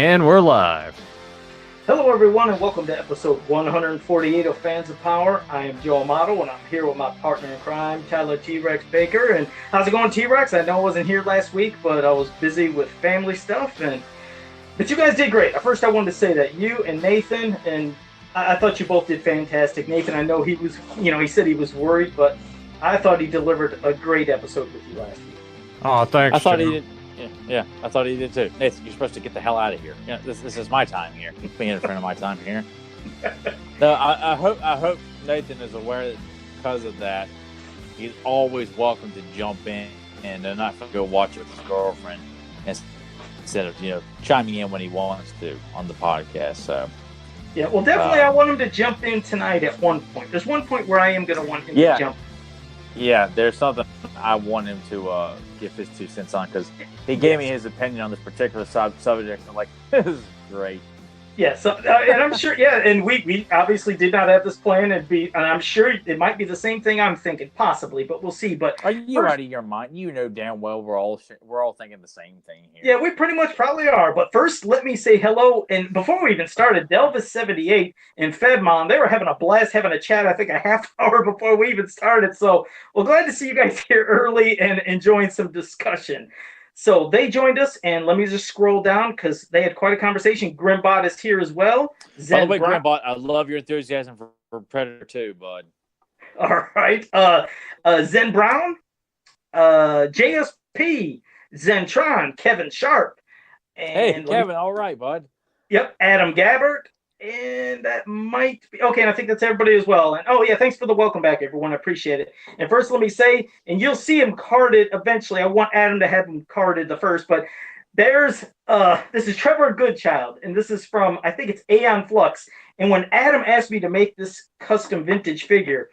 And we're live. Hello, everyone, and welcome to episode 148 of Fans of Power. I am Joe Amato, and I'm here with my partner in crime, Tyler T-Rex Baker. And how's it going, T-Rex? I know I wasn't here last week, but I was busy with family stuff. But you guys did great. First, I wanted to say that you and Nathan, and I thought you both did fantastic. Nathan, I know he was, he said he was worried, but I thought he delivered a great episode with you last week. Oh, thanks. I thought he did. Yeah, I thought he did too. Nathan, you're supposed to get the hell out of here. This is my time here. Being in front of my time here. No, I hope Nathan is aware that because of that, he's always welcome to jump in and not go watch it with his girlfriend instead of chiming in when he wants to on the podcast. So yeah, well, definitely, I want him to jump in tonight at one point. There's one point where I am going to want him to jump. Yeah, there's something I want him to give his 2 cents on because he gave me his opinion on this particular subject. I'm like, this is great. Yeah, so and I'm sure, and we obviously did not have this plan, and I'm sure it might be the same thing I'm thinking, possibly, but we'll see. But are you out of your mind? You know damn well we're all thinking the same thing here. Yeah, we pretty much probably are. But first, let me say hello. And before we even started, Delvis78 and Fedmon, they were having a blast, having a chat. I think a half hour before we even started. So we're glad to see you guys here early and enjoying some discussion. So they joined us, and let me just scroll down because they had quite a conversation. Grimbot is here as well. By the way, Grimbot, I love your enthusiasm for Predator 2, bud. All right. Zen Brown, JSP, Zentron, Kevin Sharp. And hey, Kevin, all right, bud. Yep, Adam Gabbard. And that might be okay. And I think that's everybody as well. And thanks for the welcome back, everyone. I appreciate it. And first, let me say, and you'll see him carded eventually. I want Adam to have him carded the first, but there's this is Trevor Goodchild, and this is from, I think it's Aeon Flux. And when Adam asked me to make this custom vintage figure,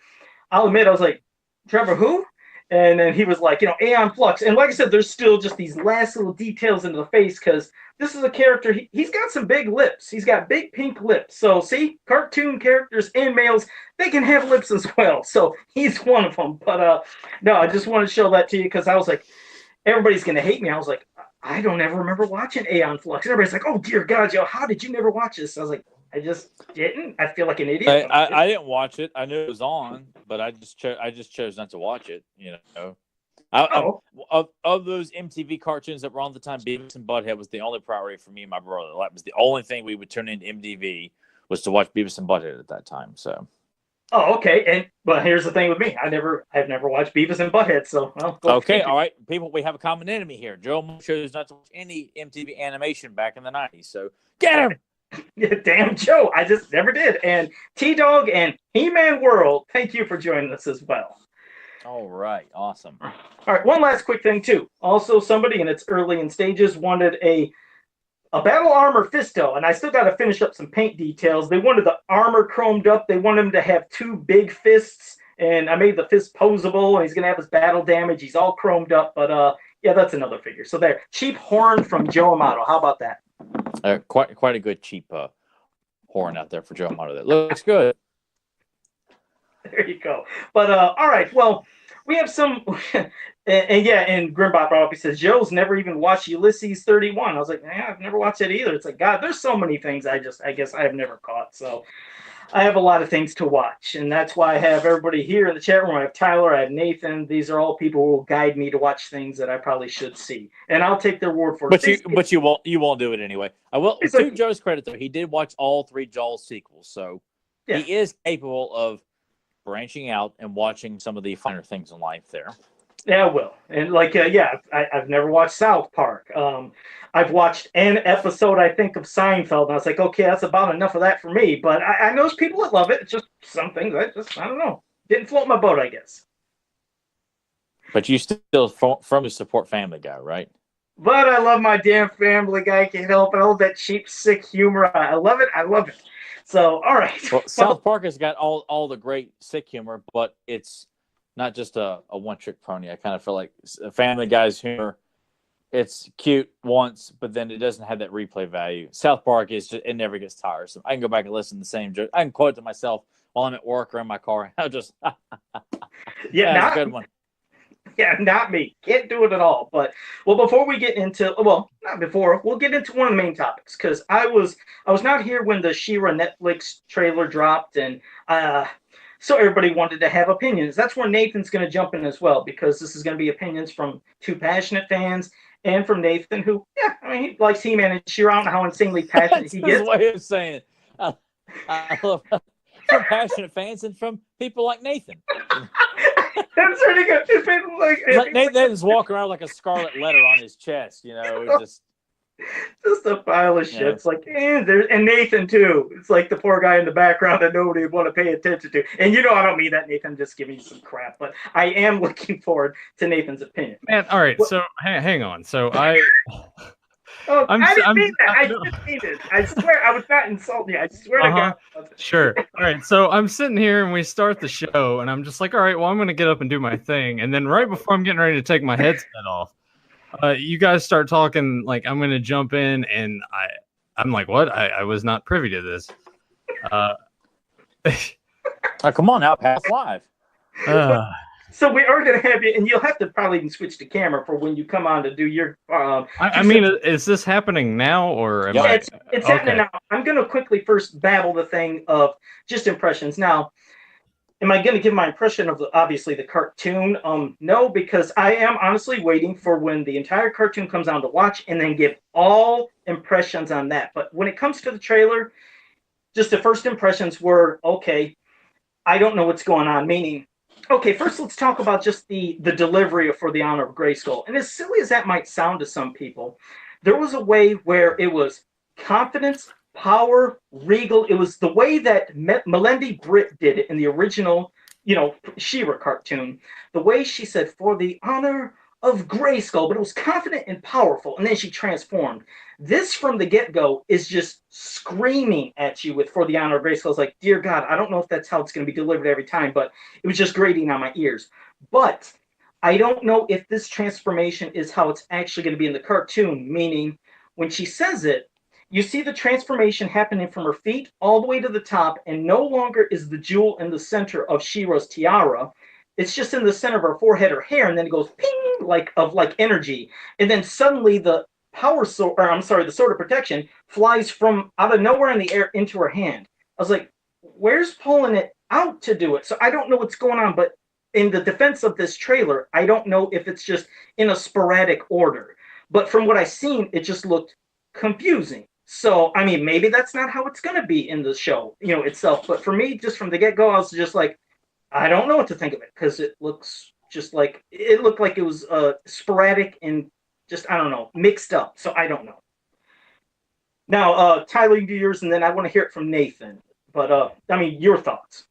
I'll admit I was like, Trevor, who? And then he was like, Aeon Flux. And like I said, there's still just these last little details into the face because this is a character, he's got some big lips. He's got big pink lips. So see, cartoon characters and males, they can have lips as well. So he's one of them. But no, I just want to show that to you because I was like, everybody's going to hate me. I was like, I don't ever remember watching Aeon Flux. Everybody's like, oh, dear God, Joe, how did you never watch this? I was like, I just didn't. I feel like an idiot. I didn't watch it. I knew it was on, but I just chose not to watch it. Of those MTV cartoons that were on the time, Beavis and Butthead was the only priority for me and my brother. That was the only thing we would turn into MTV was to watch Beavis and Butthead at that time. So. Oh, okay. But here's the thing with me. I've never watched Beavis and Butthead. So okay, all right, people, we have a common enemy here. Joe chose not to watch any MTV animation back in the 90s. So get him. Yeah, damn Joe, I just never did. And T-Dog and He-Man World, thank you for joining us as well. All right, awesome. All right, one last quick thing too. Also, somebody, and it's early in stages, wanted a battle armor Fisto, and I still got to finish up some paint details. They wanted the armor chromed up. They wanted him to have 2 big fists, and I made the fist posable, and he's gonna have his battle damage. He's all chromed up, but that's another figure. So there, cheap horn from Joe Amato. How about that? Quite a good cheap horn out there for Joe Amato. That looks good. There you go. But all right, well, we have some, and Grimbot brought up. He says Joe's never even watched Ulysses 31. I was like, I've never watched it either. It's like, God, there's so many things I guess I have never caught. So I have a lot of things to watch, and that's why I have everybody here in the chat room. I have Tyler, I have Nathan. These are all people who will guide me to watch things that I probably should see, and I'll take their word for it. But you won't do it anyway. I will. To Joe's credit, though, he did watch all 3 Jaws sequels, so he is capable of branching out and watching some of the finer things in life there. Yeah, I will. And I've never watched South Park. I've watched an episode, I think, of Seinfeld, and I was like, okay, that's about enough of that for me. But I know there's people that love it. It's just some things I don't know. Didn't float my boat, I guess. But you still firmly support Family Guy, right? But I love my damn Family Guy. Can't help it. All that cheap, sick humor. I love it. I love it. So, all right. Well, South Park has got all the great sick humor, but it's not just a one-trick pony. I kind of feel like Family Guy's humor, it's cute once, but then it doesn't have that replay value. South Park it never gets tiresome. I can go back and listen to the same joke. I can quote it to myself while I'm at work or in my car. I'll just that's a good one. Yeah, not me. Can't do it at all. But well, before we get into not before, we'll get into one of the main topics because I was not here when the She-Ra Netflix trailer dropped, and uh, so everybody wanted to have opinions. That's where Nathan's going to jump in as well because this is going to be opinions from two passionate fans and from Nathan, who I mean he likes He-Man and She-Ra. I don't know how insanely passionate That's he his gets. way of saying it. I love from passionate fans and from people like Nathan. That's really good. If people like, Nathan's walking around like a scarlet letter on his chest, just a pile of shit. Yeah. It's like, and Nathan too. It's like the poor guy in the background that nobody would want to pay attention to. And I don't mean that, Nathan. Just giving you some crap, but I am looking forward to Nathan's opinion. Man, all right. So hang on. So I didn't mean that. I just mean it. I swear, I was not insulting you. I swear to God. Sure. All right. So I'm sitting here and we start the show, and I'm just like, all right, well, I'm going to get up and do my thing. And then right before I'm getting ready to take my headset off, you guys start talking like I'm going to jump in, and I'm like, what? I was not privy to this. Come on now, pass live. So we are going to have you, and you'll have to probably even switch the camera for when you come on to do your. I mean, is this happening now, or am I? It's happening now. I'm going to quickly first babble the thing of just impressions. Now, am I going to give my impression of obviously the cartoon? No, because I am honestly waiting for when the entire cartoon comes on to watch, and then give all impressions on that. But when it comes to the trailer, just the first impressions were okay. I don't know what's going on. Meaning. Okay, first let's talk about just the delivery of For the Honor of Grayskull. And as silly as that might sound to some people, there was a way where it was confidence, power, regal. It was the way that Melendi Britt did it in the original, She-Ra cartoon. The way she said, For the Honor of Grayskull, but it was confident and powerful, and then she transformed. This from the get-go is just screaming at you with For the Honor of Grayskull. It's like, dear God, I don't know if that's how it's going to be delivered every time, but it was just grating on my ears. But I don't know if this transformation is how it's actually going to be in the cartoon, meaning when she says it, you see the transformation happening from her feet all the way to the top, and no longer is the jewel in the center of She-Ra's tiara. It's just in the center of her forehead or hair, and then it goes ping like energy. And then suddenly the the sword of protection flies from out of nowhere in the air into her hand. I was like, where's pulling it out to do it? So I don't know what's going on, but in the defense of this trailer, I don't know if it's just in a sporadic order. But from what I've seen, it just looked confusing. So, I mean, maybe that's not how it's going to be in the show, itself. But for me, just from the get-go, I was just like, I don't know what to think of it because it looks just like it looked like it was sporadic and just, I don't know, mixed up. So I don't know. Now, Tyler, you do yours, and then I want to hear it from Nathan. But, I mean, your thoughts.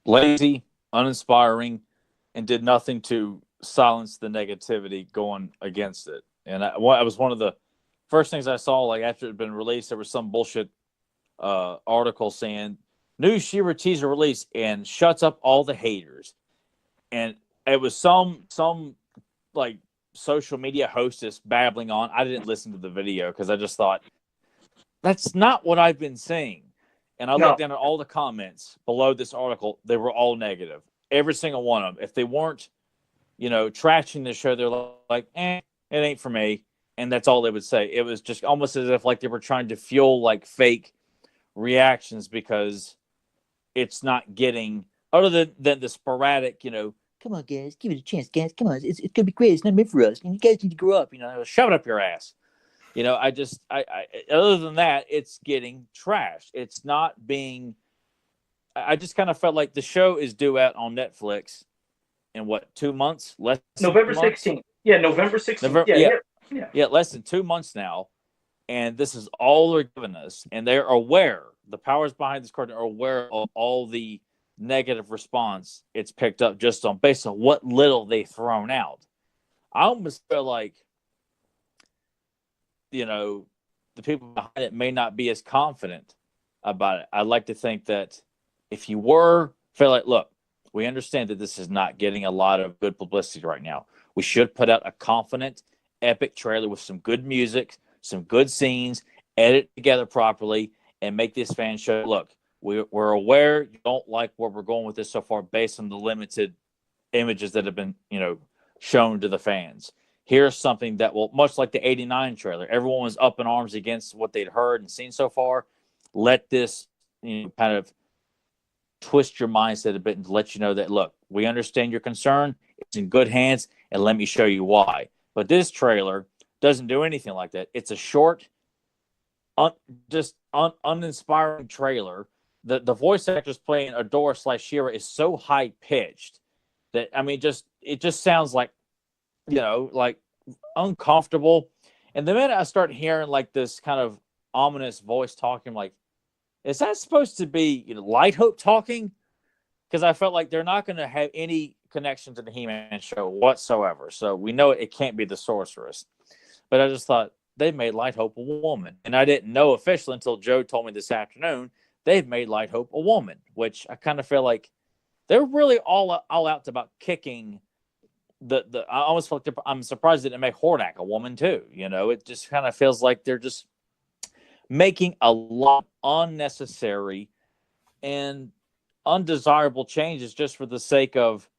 Lazy, uninspiring, and did nothing to silence the negativity going against it. And I was one of the first things I saw, like after it had been released, there was some bullshit article saying, new She-Ra teaser release and shuts up all the haters. And it was some like social media hostess babbling on. I didn't listen to the video because I just thought, that's not what I've been saying. And I looked down at all the comments below this article. They were all negative. Every single one of them. If they weren't, trashing the show, they're like, it ain't for me. And that's all they would say. It was just almost as if like they were trying to fuel like fake reactions because it's not getting, other than the sporadic, come on, guys, give it a chance, guys. Come on, it's gonna be great. It's not meant for us. You guys need to grow up. Shove it up your ass. I other than that, it's getting trashed. It's not being. I just kind of felt like the show is due out on Netflix in 2 months? November 16th. Yeah, November 16th. Yeah, less than 2 months now, and this is all they're giving us, and they're aware. The powers behind this cartoon are aware of all the negative response it's picked up just on based on what little they've thrown out. I almost feel like, the people behind it may not be as confident about it. I'd like to think that if you feel like, look, we understand that this is not getting a lot of good publicity right now. We should put out a confident, epic trailer with some good music, some good scenes, edit together properly, and make this fan show. Look, we're aware you don't like where we're going with this so far based on the limited images that have been, shown to the fans. Here's something that will, much like the 89 trailer, everyone was up in arms against what they'd heard and seen so far. Let this, kind of twist your mindset a bit and let you know that, look, we understand your concern. It's in good hands, and let me show you why. But this trailer doesn't do anything like that. It's a short, uninspiring trailer. The voice actors playing Adora / She-Ra is so high pitched that, it just sounds like, like uncomfortable. And the minute I start hearing like this kind of ominous voice talking, like, is that supposed to be Light Hope talking? Because I felt like they're not going to have any connection to the He-Man show whatsoever. So we know it can't be the Sorceress. But I just thought, they've made Light Hope a woman. And I didn't know officially until Joe told me this afternoon, they've made Light Hope a woman, which I kind of feel like they're really all out about kicking I almost feel like I'm surprised they didn't make Hordak a woman too. It just kind of feels like they're just making a lot of unnecessary and undesirable changes just for the sake of,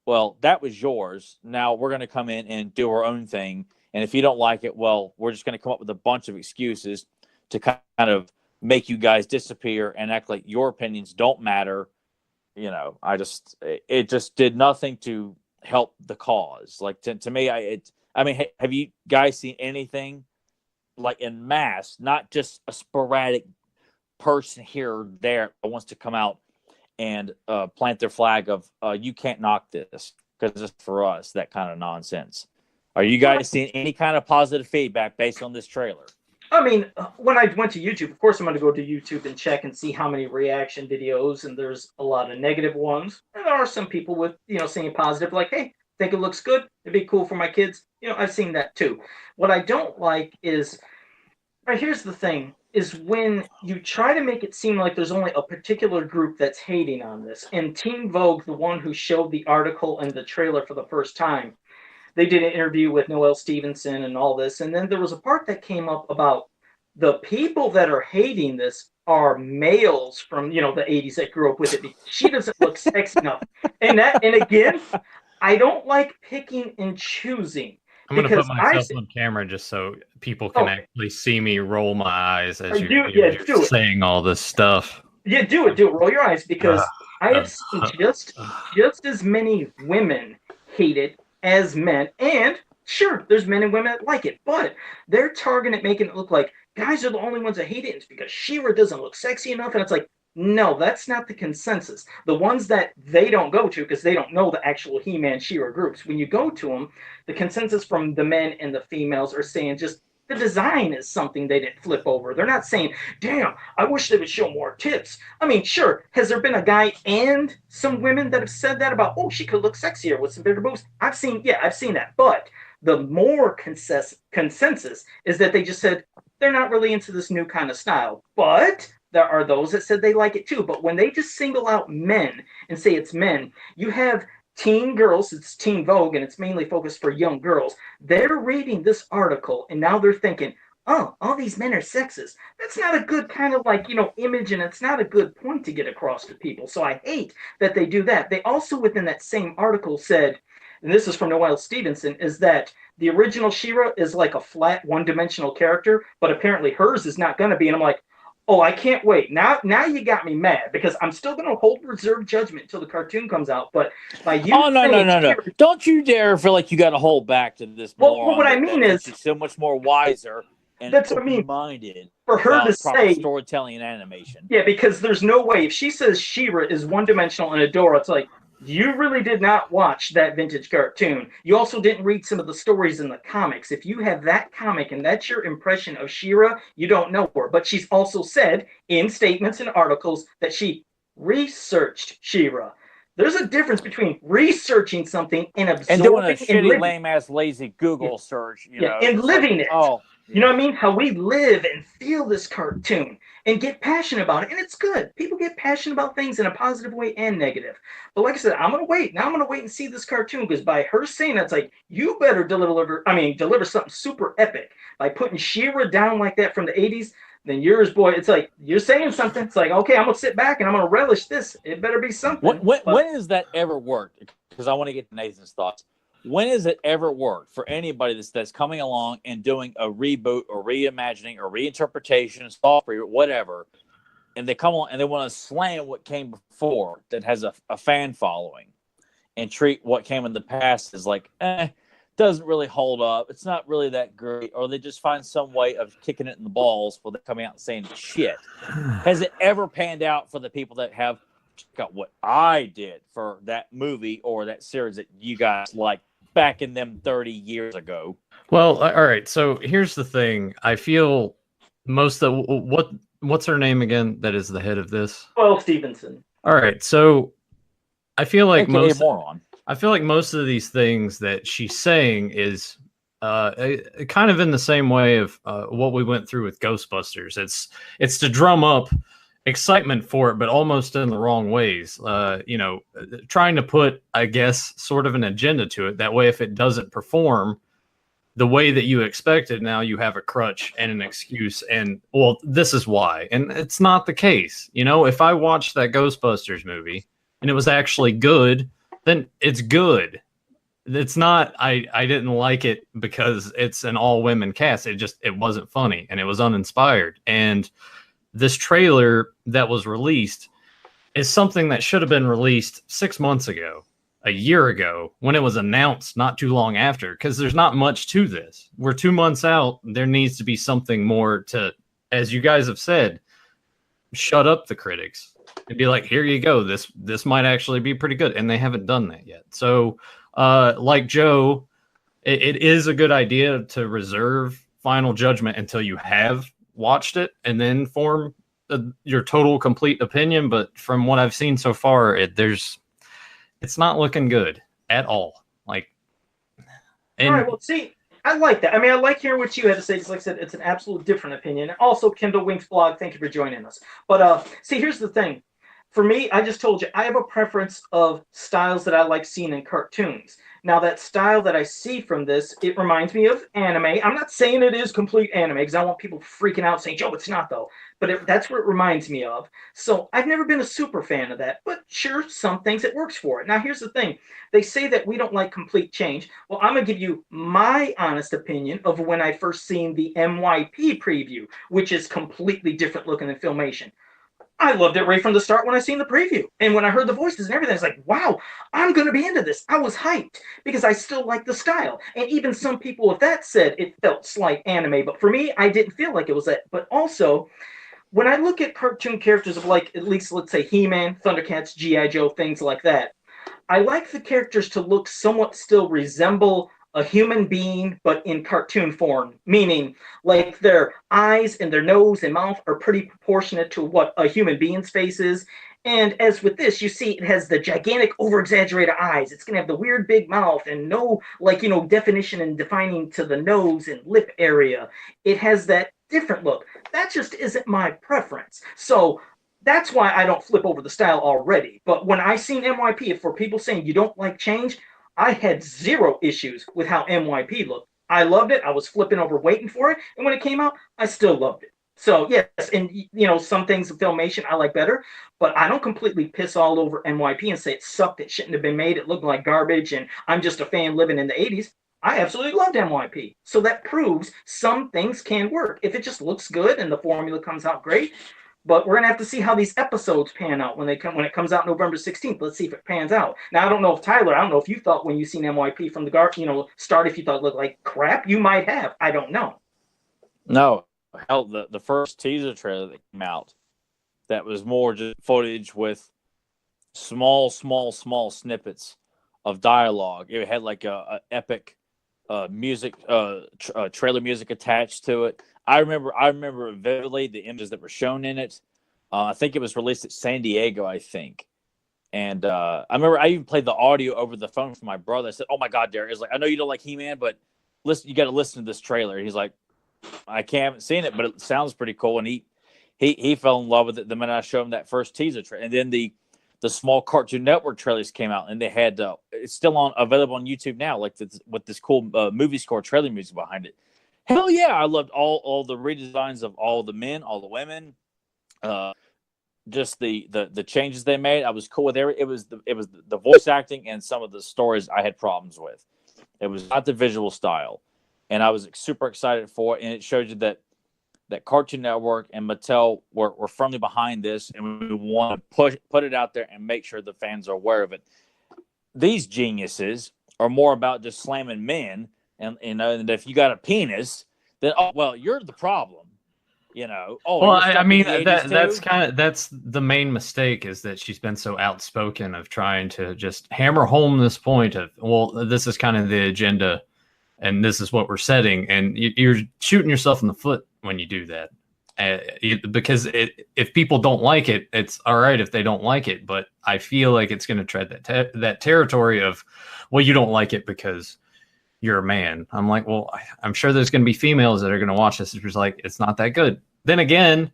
well, that was yours. Now we're going to come in and do our own thing. And if you don't like it, well, we're just going to come up with a bunch of excuses to kind of make you guys disappear and act like your opinions don't matter. It just did nothing to help the cause. Like to me, have you guys seen anything like en masse, not just a sporadic person here or there that wants to come out and plant their flag of you can't knock this because it's for us, that kind of nonsense? Are you guys seeing any kind of positive feedback based on this trailer? When I went to YouTube, of course I'm going to go to YouTube and check and see how many reaction videos, and there's a lot of negative ones. And there are some people with, saying positive, like, hey, think it looks good. It'd be cool for my kids. I've seen that too. What I don't like is, here's the thing, is when you try to make it seem like there's only a particular group that's hating on this. And Teen Vogue, the one who showed the article and the trailer for the first time, they did an interview with Noelle Stevenson and all this. And then there was a part that came up about the people that are hating this are males from, the 80s that grew up with it. Because she doesn't look sexy enough. And again, I don't like picking and choosing. I'm going to put myself on camera just so people can actually see me roll my eyes as you're saying all this stuff. Yeah, do it. Roll your eyes, because I have seen just as many women hate it as men, and sure, there's men and women that like it, but they're targeting it, making it look like guys are the only ones that hate it. It's because She-Ra doesn't look sexy enough, and it's like, no, that's not the consensus. The ones that they don't go to, because they don't know the actual He-Man She-Ra groups, when you go to them, the consensus from the men and the females are saying just the design is something they didn't flip over. They're not saying, damn, I wish they would show more tits. Sure, has there been a guy and some women that have said that about, oh, she could look sexier with some bigger boobs? I've seen that. But the more consensus is that they just said they're not really into this new kind of style. But there are those that said they like it too. But when they just single out men and say it's men, you have teen girls, it's Teen Vogue, and it's mainly focused for young girls. They're reading this article, and now they're thinking, oh, all these men are sexist. That's not a good kind of image, and it's not a good point to get across to people. So I hate that they do that. They also, within that same article, said, and this is from Noelle Stevenson, is that the original She-Ra is like a flat, one-dimensional character, but apparently hers is not going to be. And I'm like, oh, I can't wait. Now you got me mad, because I'm still going to hold reserved judgment until the cartoon comes out. But by you no. Don't you dare feel like you got to hold back to this. Well, what I mean is she's so much more wiser and that's what I mean. Minded for her to say storytelling and animation. Yeah, because there's no way if she says She-Ra is one-dimensional and Adora, it's like, you really did not watch that vintage cartoon. You also didn't read some of the stories in the comics. If you have that comic and that's your impression of She-Ra, you don't know her. But she's also said in statements and articles that she researched She-Ra. There's a difference between researching something and absorbing and doing a shitty, lame-ass, lazy Google search. And living it. Oh. You know what I mean? How we live and feel this cartoon and get passionate about it. And it's good. People get passionate about things in a positive way and negative. But like I said, I'm going to wait. Now I'm going to wait and see this cartoon, because by her saying that's like, you better deliver something super epic. By putting She-Ra down like that from the 80s, then yours, boy, it's like you're saying something. It's like, okay, I'm gonna sit back and I'm gonna relish this. It better be something. When has that ever worked? Because I want to get Nathan's thoughts. When has it ever worked for anybody that's coming along and doing a reboot or reimagining or reinterpretation, soft reboot, whatever, and they come along and they want to slam what came before that has a fan following and treat what came in the past as like, doesn't really hold up. It's not really that great. Or they just find some way of kicking it in the balls while they're coming out and saying shit. Has it ever panned out for the people that have got what I did for that movie or that series that you guys like back in them 30 years ago? Well, all right. So here's the thing. I feel most of what's her name again? That is the head of this. Well, Stevenson. All right. So I feel like I feel like most of these things that she's saying is kind of in the same way of what we went through with Ghostbusters. It's to drum up excitement for it, but almost in the wrong ways. Trying to put, I guess, sort of an agenda to it. That way, if it doesn't perform the way that you expected, now you have a crutch and an excuse. And, well, this is why. And it's not the case. If I watched that Ghostbusters movie and it was actually good, then it's good. It's not, I didn't like it because it's an all-women cast. It wasn't funny and it was uninspired. And this trailer that was released is something that should have been released 6 months ago, a year ago, when it was announced not too long after, because there's not much to this. We're 2 months out. There needs to be something more to, as you guys have said, shut up the critics. And be like, here you go. This might actually be pretty good. And they haven't done that yet. So like Joe, it is a good idea to reserve final judgment until you have watched it and then form your total complete opinion. But from what I've seen so far, it's not looking good at all. All right, well, see, I like that. I mean, I like hearing what you had to say. Because like I said, it's an absolute different opinion. And also, Kendall Wink's blog, thank you for joining us. But see, here's the thing. For me, I just told you, I have a preference of styles that I like seeing in cartoons. Now, that style that I see from this, it reminds me of anime. I'm not saying it is complete anime, because I don't want people freaking out saying, Joe, it's not, though. But that's what it reminds me of. So I've never been a super fan of that. But sure, some things it works for it. Now, here's the thing. They say that we don't like complete change. Well, I'm going to give you my honest opinion of when I first seen the MYP preview, which is completely different looking than Filmation. I loved it right from the start when I seen the preview. And when I heard the voices and everything, I was like, wow, I'm going to be into this. I was hyped because I still like the style. And even some people with that said it felt slight anime. But for me, I didn't feel like it was that. But also, when I look at cartoon characters of like, at least let's say He-Man, Thundercats, G.I. Joe, things like that, I like the characters to look somewhat still resemble a human being, but in cartoon form, meaning like their eyes and their nose and mouth are pretty proportionate to what a human being's face is. And as with this, you see it has the gigantic, over-exaggerated eyes. It's going to have the weird big mouth and no, definition and defining to the nose and lip area. It has that different look. That just isn't my preference. So that's why I don't flip over the style already. But when I seen MYP, for people saying you don't like change, I had zero issues with how MYP looked. I loved it. I was flipping over waiting for it. And when it came out, I still loved it. So, yes, and, some things in Filmation I like better, but I don't completely piss all over MYP and say it sucked, it shouldn't have been made, it looked like garbage, and I'm just a fan living in the 80s. I absolutely loved MYP. So that proves some things can work. If it just looks good and the formula comes out great, but we're gonna have to see how these episodes pan out when it comes out November 16th. Let's see if it pans out. Now I don't know if Tyler, I don't know if you thought when you seen MYP from the start, if you thought it looked like crap. You might have. I don't know. No, hell, the first teaser trailer that came out, that was more just footage with small snippets of dialogue. It had like a epic music, trailer music attached to it. I remember vividly the images that were shown in it. I think it was released at San Diego, I think. And I remember I even played the audio over the phone for my brother. I said, "Oh my God, Derek!" He's like, "I know you don't like He-Man, but listen, you got to listen to this trailer." He's like, haven't seen it, but it sounds pretty cool." And he fell in love with it the minute I showed him that first teaser trailer. And then the small Cartoon Network trailers came out, and they had it's still available on YouTube now, like with this cool movie score trailer music behind it. Hell yeah, I loved all the redesigns of all the men, all the women. Just the changes they made. I was cool with it was the voice acting and some of the stories I had problems with. It was not the visual style, and I was super excited for it. And it showed you that Cartoon Network and Mattel were firmly behind this, and we want to put it out there and make sure the fans are aware of it. These geniuses are more about just slamming men, and and if you got a penis, then you're the problem. Well, I mean that's the main mistake, is that she's been so outspoken of trying to just hammer home this point of, well, this is kind of the agenda and this is what we're setting, and you're shooting yourself in the foot when you do that. Because if people don't like it, it's all right if they don't like it, but I feel like it's going to tread that territory of, well, you don't like it because you're a man. I'm like, well, I'm sure there's going to be females that are going to watch this. It's like, it's not that good. Then again,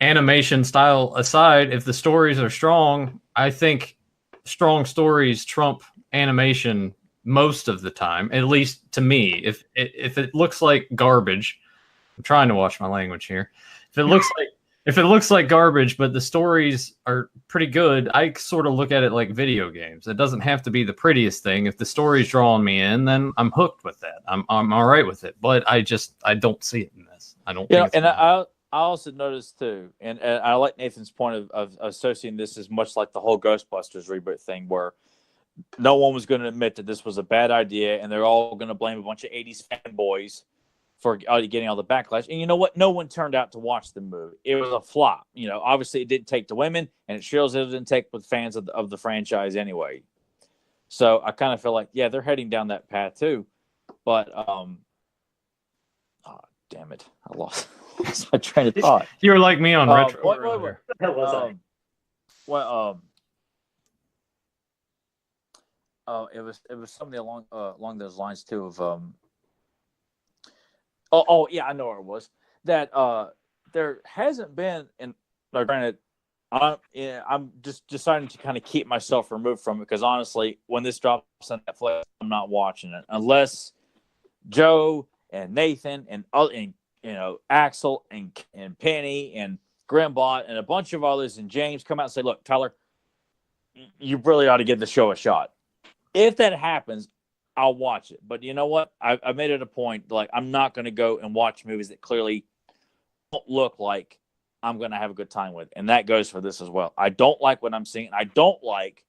animation style aside, if the stories are strong, I think strong stories trump animation most of the time, at least to me. If it looks like garbage, I'm trying to watch my language here. If it looks like garbage, but the stories are pretty good, I sort of look at it like video games. It doesn't have to be the prettiest thing. If the story's drawing me in, then I'm hooked with that. I'm all right with it. But I don't see it in this. I don't. Yeah, and I also noticed too, and I like Nathan's point of associating this as much like the whole Ghostbusters reboot thing, where no one was going to admit that this was a bad idea, and they're all going to blame a bunch of '80s fanboys for getting all the backlash. And you know what? No one turned out to watch the movie. It was a flop. Obviously it didn't take to women, and it shows it didn't take with fans of the franchise anyway. So I kind of feel like, yeah, they're heading down that path too. But damn it, I lost my train of thought. You were like me on retro. What the hell was I? It was something along those lines too of yeah, I know where it was. That there hasn't been, and granted, I'm just deciding to kind of keep myself removed from it, because honestly, when this drops on Netflix, I'm not watching it unless Joe and Nathan and Axel and Penny and Grimbot and a bunch of others and James come out and say, "Look, Tyler, you really ought to give the show a shot." If that happens, I'll watch it. But you know what? I made it a point, like, I'm not going to go and watch movies that clearly don't look like I'm going to have a good time with. And that goes for this as well. I don't like what I'm seeing. I don't like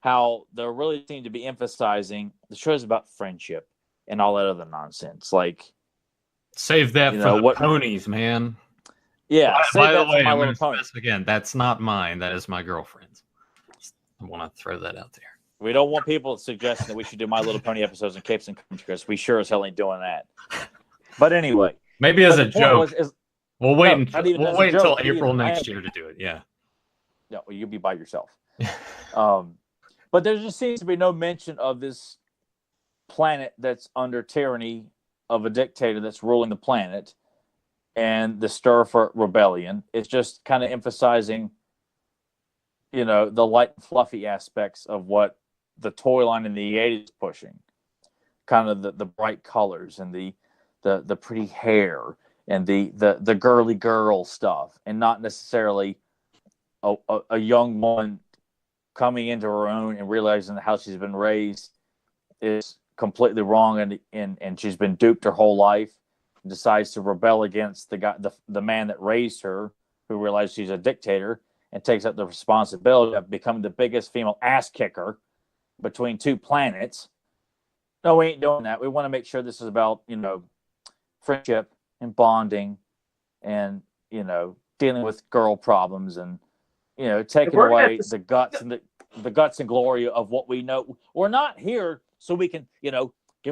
how they really seem to be emphasizing the show's about friendship and all that other nonsense. Like, save that for the ponies, man. Yeah. By the way, I'm going to stress again, that's not mine. That is my girlfriend's. I want to throw that out there. We don't want people suggesting that we should do My Little Pony episodes in capes and comics, because we sure as hell ain't doing that. But anyway, maybe as a joke. We'll wait until April next year to do it. Yeah. No, you'll be by yourself. But there just seems to be no mention of this planet that's under tyranny of a dictator that's ruling the planet, and the stir for rebellion. It's just kind of emphasizing, the light and fluffy aspects of what the toy line in the 80s is pushing, kind of the bright colors and the pretty hair and the girly girl stuff, and not necessarily a young woman coming into her own and realizing how she's been raised is completely wrong, and she's been duped her whole life, and decides to rebel against the man that raised her, who realized she's a dictator, and takes up the responsibility of becoming the biggest female ass kicker between two planets. No, we ain't doing that. We want to make sure this is about, friendship and bonding and, dealing with girl problems and, taking away the guts and the guts and glory of what we know. We're not here so we can, give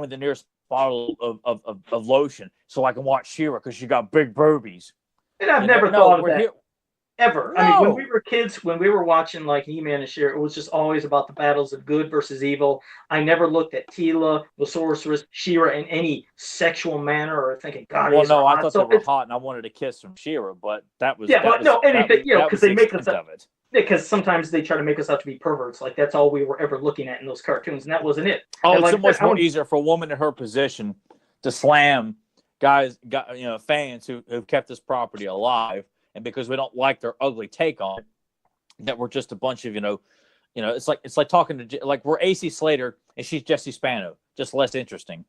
me the nearest bottle of lotion so I can watch She-Ra because she got big boobies. And I've never thought of that. Here. Ever. No. I mean, when we were kids, when we were watching like He-Man and She-Ra, it was just always about the battles of good versus evil. I never looked at Teela, the sorceress, She-Ra in any sexual manner or thinking, God, well, no, I thought they were hot and I wanted a kiss from She-Ra, but that was anything, because they make us of it. Because sometimes they try to make us out to be perverts. Like that's all we were ever looking at in those cartoons, and that wasn't it. Oh, and it's so much more easier for a woman in her position to slam fans who've kept this property alive, and because we don't like their ugly take on it, that we're just a bunch of it's like talking to like we're AC Slater and she's Jesse Spano, just less interesting.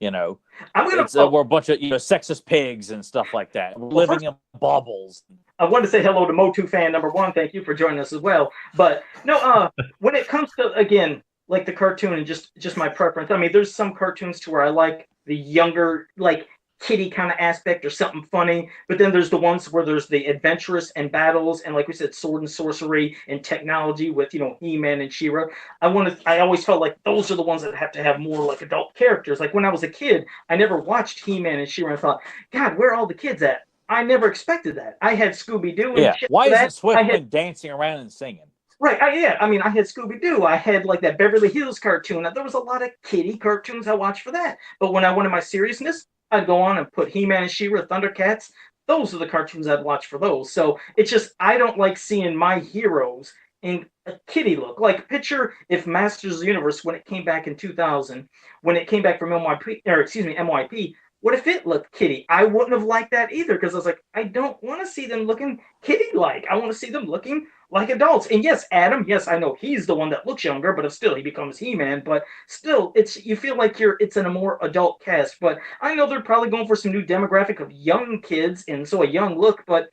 We're a bunch of sexist pigs and stuff like that. We're living in bubbles. I wanted to say hello to Motu fan number 1. Thank you for joining us as well. But no, when it comes to, again, like the cartoon and just my preference, I mean, there's some cartoons to where I like the younger, like kitty kind of aspect or something funny, but then there's the ones where there's the adventurous and battles and, like we said, sword and sorcery and technology with He-Man and She-Ra. I always felt like those are the ones that have to have more like adult characters. Like when I was a kid, I never watched He-Man and She-Ra and thought, God, where are all the kids at? I never expected that. I had Scooby-Doo. Yeah. Why isn't Swiftwind dancing around and singing? Right. I mean, I had Scooby-Doo. I had like that Beverly Hills cartoon. There was a lot of kiddie cartoons I watched for that. But when I wanted my seriousness, I'd go on and put He-Man and She-Ra, Thundercats. Those are the cartoons I'd watch for those. So it's just, I don't like seeing my heroes in a kiddie look. Like, picture if Masters of the Universe, when it came back in 2000, when it came back from MYP, what if it looked kiddie? I wouldn't have liked that either, because I was like, I don't want to see them looking kiddie-like. I want to see them looking like adults. And yes, Adam, yes, I know he's the one that looks younger, but still he becomes He-Man. But still, you feel like it's in a more adult cast. But I know they're probably going for some new demographic of young kids, and so a young look. But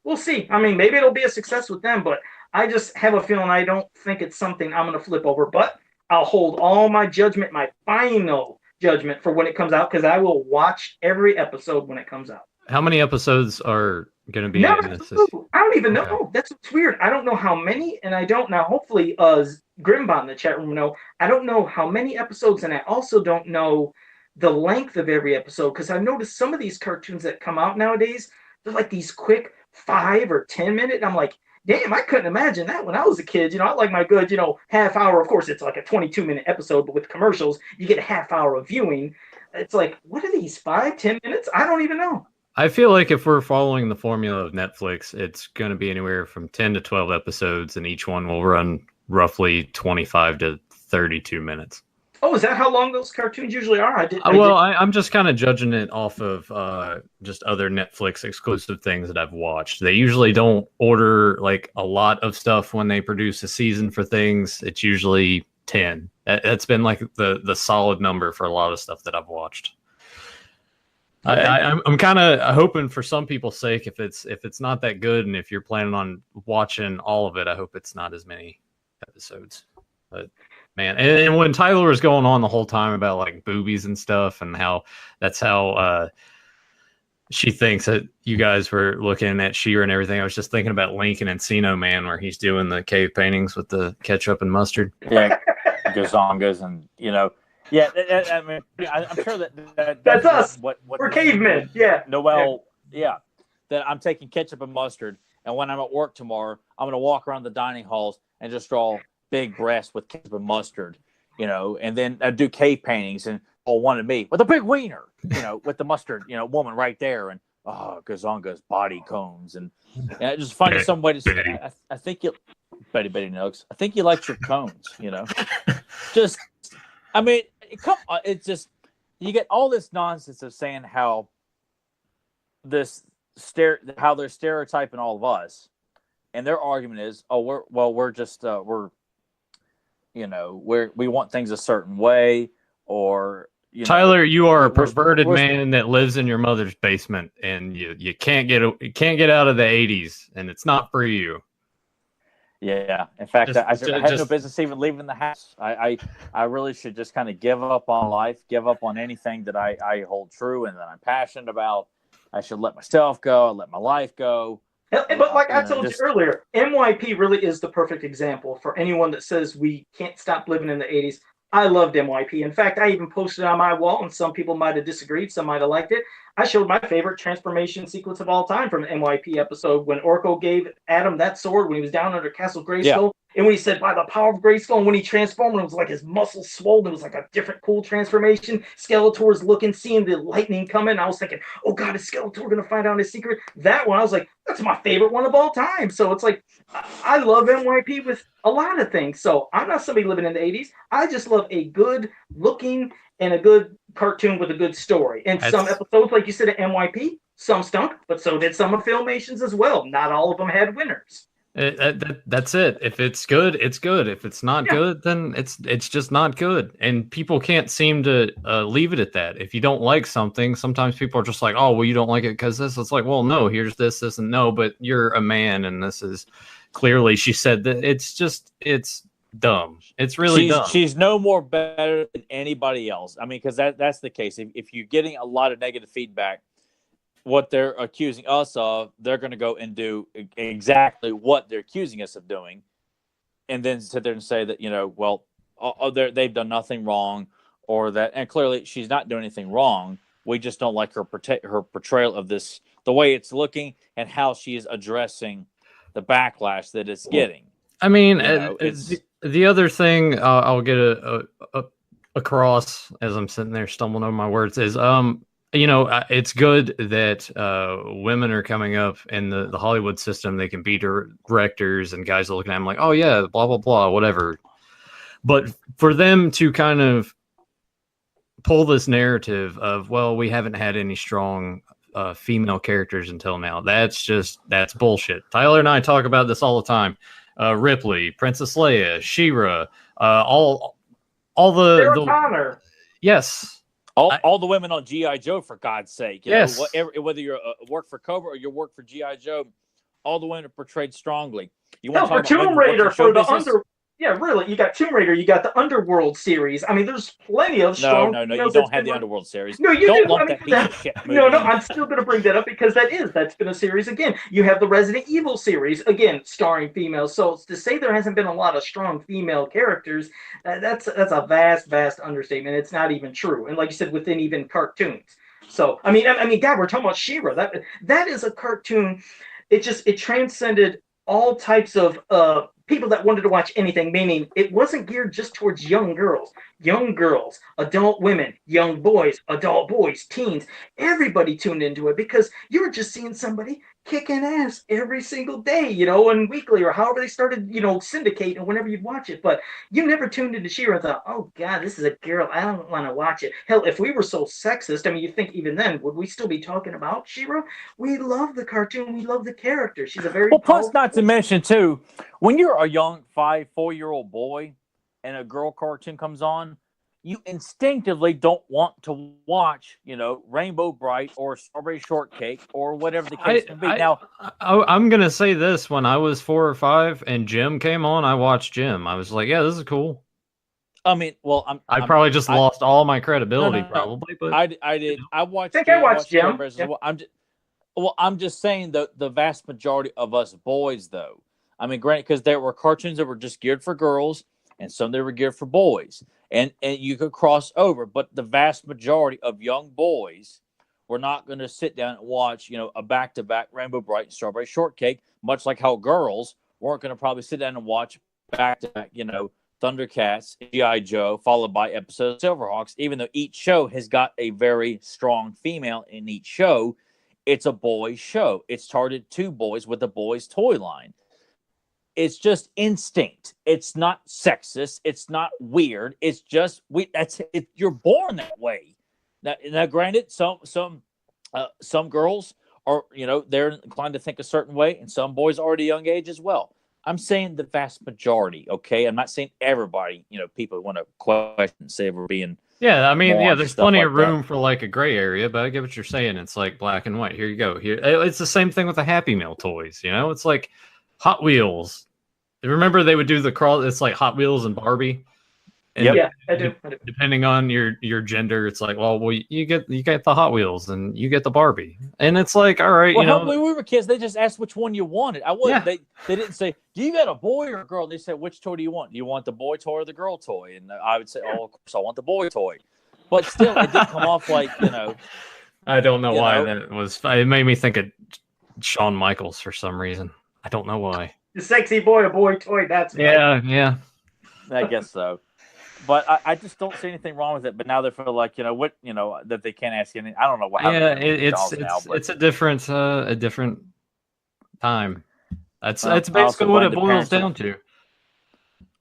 we'll see. I mean, maybe it'll be a success with them. But I just have a feeling I don't think it's something I'm going to flip over. But I'll hold all my judgment, my final judgment, for when it comes out, because I will watch every episode when it comes out. How many episodes are going to be in this? I don't even know. Okay. That's what's weird. I don't know how many, and I don't now. Hopefully, Grimbot in the chat room know. I don't know how many episodes, and I also don't know the length of every episode, because I've noticed some of these cartoons that come out nowadays, they're like these quick 5 or 10 minute. I'm like, damn, I couldn't imagine that when I was a kid. I like my good, half hour. Of course, it's like a 22-minute episode, but with commercials, you get a half hour of viewing. It's like, what are these, 5-10 minutes? I don't even know. I feel like if we're following the formula of Netflix, it's going to be anywhere from 10 to 12 episodes, and each one will run roughly 25 to 32 minutes. Oh, is that how long those cartoons usually are? I'm just kind of judging it off of just other Netflix exclusive things that I've watched. They usually don't order like a lot of stuff when they produce a season for things. It's usually 10. That's been like the solid number for a lot of stuff that I've watched. I'm kind of hoping, for some people's sake, if it's not that good, and if you're planning on watching all of it, I hope it's not as many episodes. But man, and when Tyler was going on the whole time about like boobies and stuff, and how she thinks that you guys were looking at She-Ra and everything, I was just thinking about Link and Encino Man, where he's doing the cave paintings with the ketchup and mustard. Yeah, gazongas and Yeah, I mean, I'm sure that's us. We're cavemen. Yeah. Noel. Yeah. That I'm taking ketchup and mustard, and when I'm at work tomorrow, I'm going to walk around the dining halls and just draw big breasts with ketchup and mustard, and then I do cave paintings and one of me with a big wiener, with the mustard, woman right there, and Gazonga's body combs, and just finding some way to say, I think you, Betty Nugs, I think you like your cones, just, I mean, it's just, you get all this nonsense of saying how they're stereotyping all of us, and their argument is, we want things a certain way, or Tyler, you are a perverted man that lives in your mother's basement, and you can't get out of the 80s, and it's not for you. Yeah, in fact, I had no business even leaving the house. I really should just kind of give up on life, give up on anything that I hold true and that I'm passionate about. I should let myself go, let my life go. But like I told you earlier, MYP really is the perfect example for anyone that says we can't stop living in the 80s. I loved MYP. In fact, I even posted it on my wall, and some people might have disagreed, some might have liked it. I showed my favorite transformation sequence of all time from an MYP episode when Orko gave Adam that sword when he was down under Castle Grayskull. And when he said by the power of Grayskull, and when he transformed, it was like his muscles swollen. It was like a different cool transformation. Skeletor's looking, seeing the lightning coming. I was thinking, oh God, is Skeletor going to find out his secret? That one, I was like, that's my favorite one of all time. So it's like, I love NYP with a lot of things. So I'm not somebody living in the 80s. I just love a good looking and a good cartoon with a good story. And some episodes, like you said, at NYP, some stunk, but so did some of Filmations as well. Not all of them had winners. That's it. If it's good, it's good. If it's not good, then it's just not good. And people can't seem to leave it at that. If you don't like something, sometimes people are just like, oh, well, you don't like it because this. It's like, well, no, here's this, and no, but you're a man, and this is clearly, she said that it's dumb. It's really dumb. She's no more better than anybody else. I mean, because that's the case. If you're getting a lot of negative feedback, what they're accusing us of, they're going to go and do exactly what they're accusing us of doing, and then sit there and say that, well, they've done nothing wrong, or that, and clearly she's not doing anything wrong. We just don't like her portrayal of this, the way it's looking, and how she is addressing the backlash that it's getting. I mean, the other thing I'll get across as I'm sitting there stumbling over my words is, it's good that women are coming up in the Hollywood system. They can be directors, and guys are looking at them like, oh yeah, blah, blah, blah, whatever. But for them to kind of pull this narrative of, well, we haven't had any strong female characters until now. That's bullshit. Tyler and I talk about this all the time. Ripley, Princess Leia, She-Ra, all the Sarah Connor. Yes. All the women on G.I. Joe, for God's sake. Yes. Whether you work for Cobra or you work for G.I. Joe, all the women are portrayed strongly. You want to talk for about Tomb Raider, for the business? Yeah, really. You got Tomb Raider. You got the Underworld series. I mean, there's plenty of strong. No. You don't have the Underworld series. No, you don't do. lump that piece of shit movie. No. I'm still going to bring that up because that's been a series again. You have the Resident Evil series again, starring females. So to say there hasn't been a lot of strong female characters, that's a vast understatement. It's not even true. And like you said, within even cartoons. So I mean, God, we're talking about She-Ra. That is a cartoon. It transcended all types of people that wanted to watch anything, meaning it wasn't geared just towards young girls, adult women, young boys, adult boys, teens. Everybody tuned into it because you were just seeing somebody kicking ass every single day, and weekly or however they started, syndicating whenever you'd watch it. But you never tuned into She-Ra and thought, oh God, this is a girl. I don't want to watch it. Hell, if we were so sexist, I mean, you think even then, would we still be talking about She-Ra? We love the cartoon. We love the character. She's a very plus, not to mention too, when you're a young 4-year-old boy and a girl cartoon comes on, you instinctively don't want to watch, Rainbow Bright or Strawberry Shortcake or whatever the case may be. Now, I'm going to say this. When I was 4 or 5 and Jim came on, I watched Jim. I was like, yeah, this is cool. I mean, well, I probably just lost all my credibility, probably. But I did. I watched. I watched Jim. I'm just saying the vast majority of us boys, though. I mean, granted, because there were cartoons that were just geared for girls, and some that were geared for boys, and you could cross over. But the vast majority of young boys were not going to sit down and watch, a back-to-back Rainbow Bright and Strawberry Shortcake, much like how girls weren't going to probably sit down and watch back-to-back, Thundercats, G.I. Joe, followed by episodes of Silverhawks. Even though each show has got a very strong female in each show, it's a boys' show. It's targeted to boys with a boys' toy line. It's just instinct. It's not sexist. It's not weird. It's just you're born that way. Now, granted, some girls are they're inclined to think a certain way, and some boys are at a young age as well. I'm saying the vast majority. Okay, I'm not saying everybody. People want to question and say we're being. Yeah, I mean, there's plenty of room for like a gray area, but I get what you're saying. It's like black and white. Here you go. Here, it's the same thing with the Happy Meal toys. It's like Hot Wheels. Remember they would do the crawl. It's like Hot Wheels and Barbie. And yeah, I do. Depending on your gender, it's like, well, you get the Hot Wheels and you get the Barbie, and it's like, all right, when we were kids, they just asked which one you wanted. They didn't say, do you got a boy or a girl? They said, which toy do you want? Do you want the boy toy or the girl toy? And I would say, oh, of course, I want the boy toy. But still, it did come off like I don't know why that was. It made me think of Shawn Michaels for some reason. I don't know why. The sexy boy, a boy toy. That's yeah. I guess so. But I just don't see anything wrong with it. But now they feel like that they can't ask any. I don't know what. It's a different time. That's basically what it boils down to.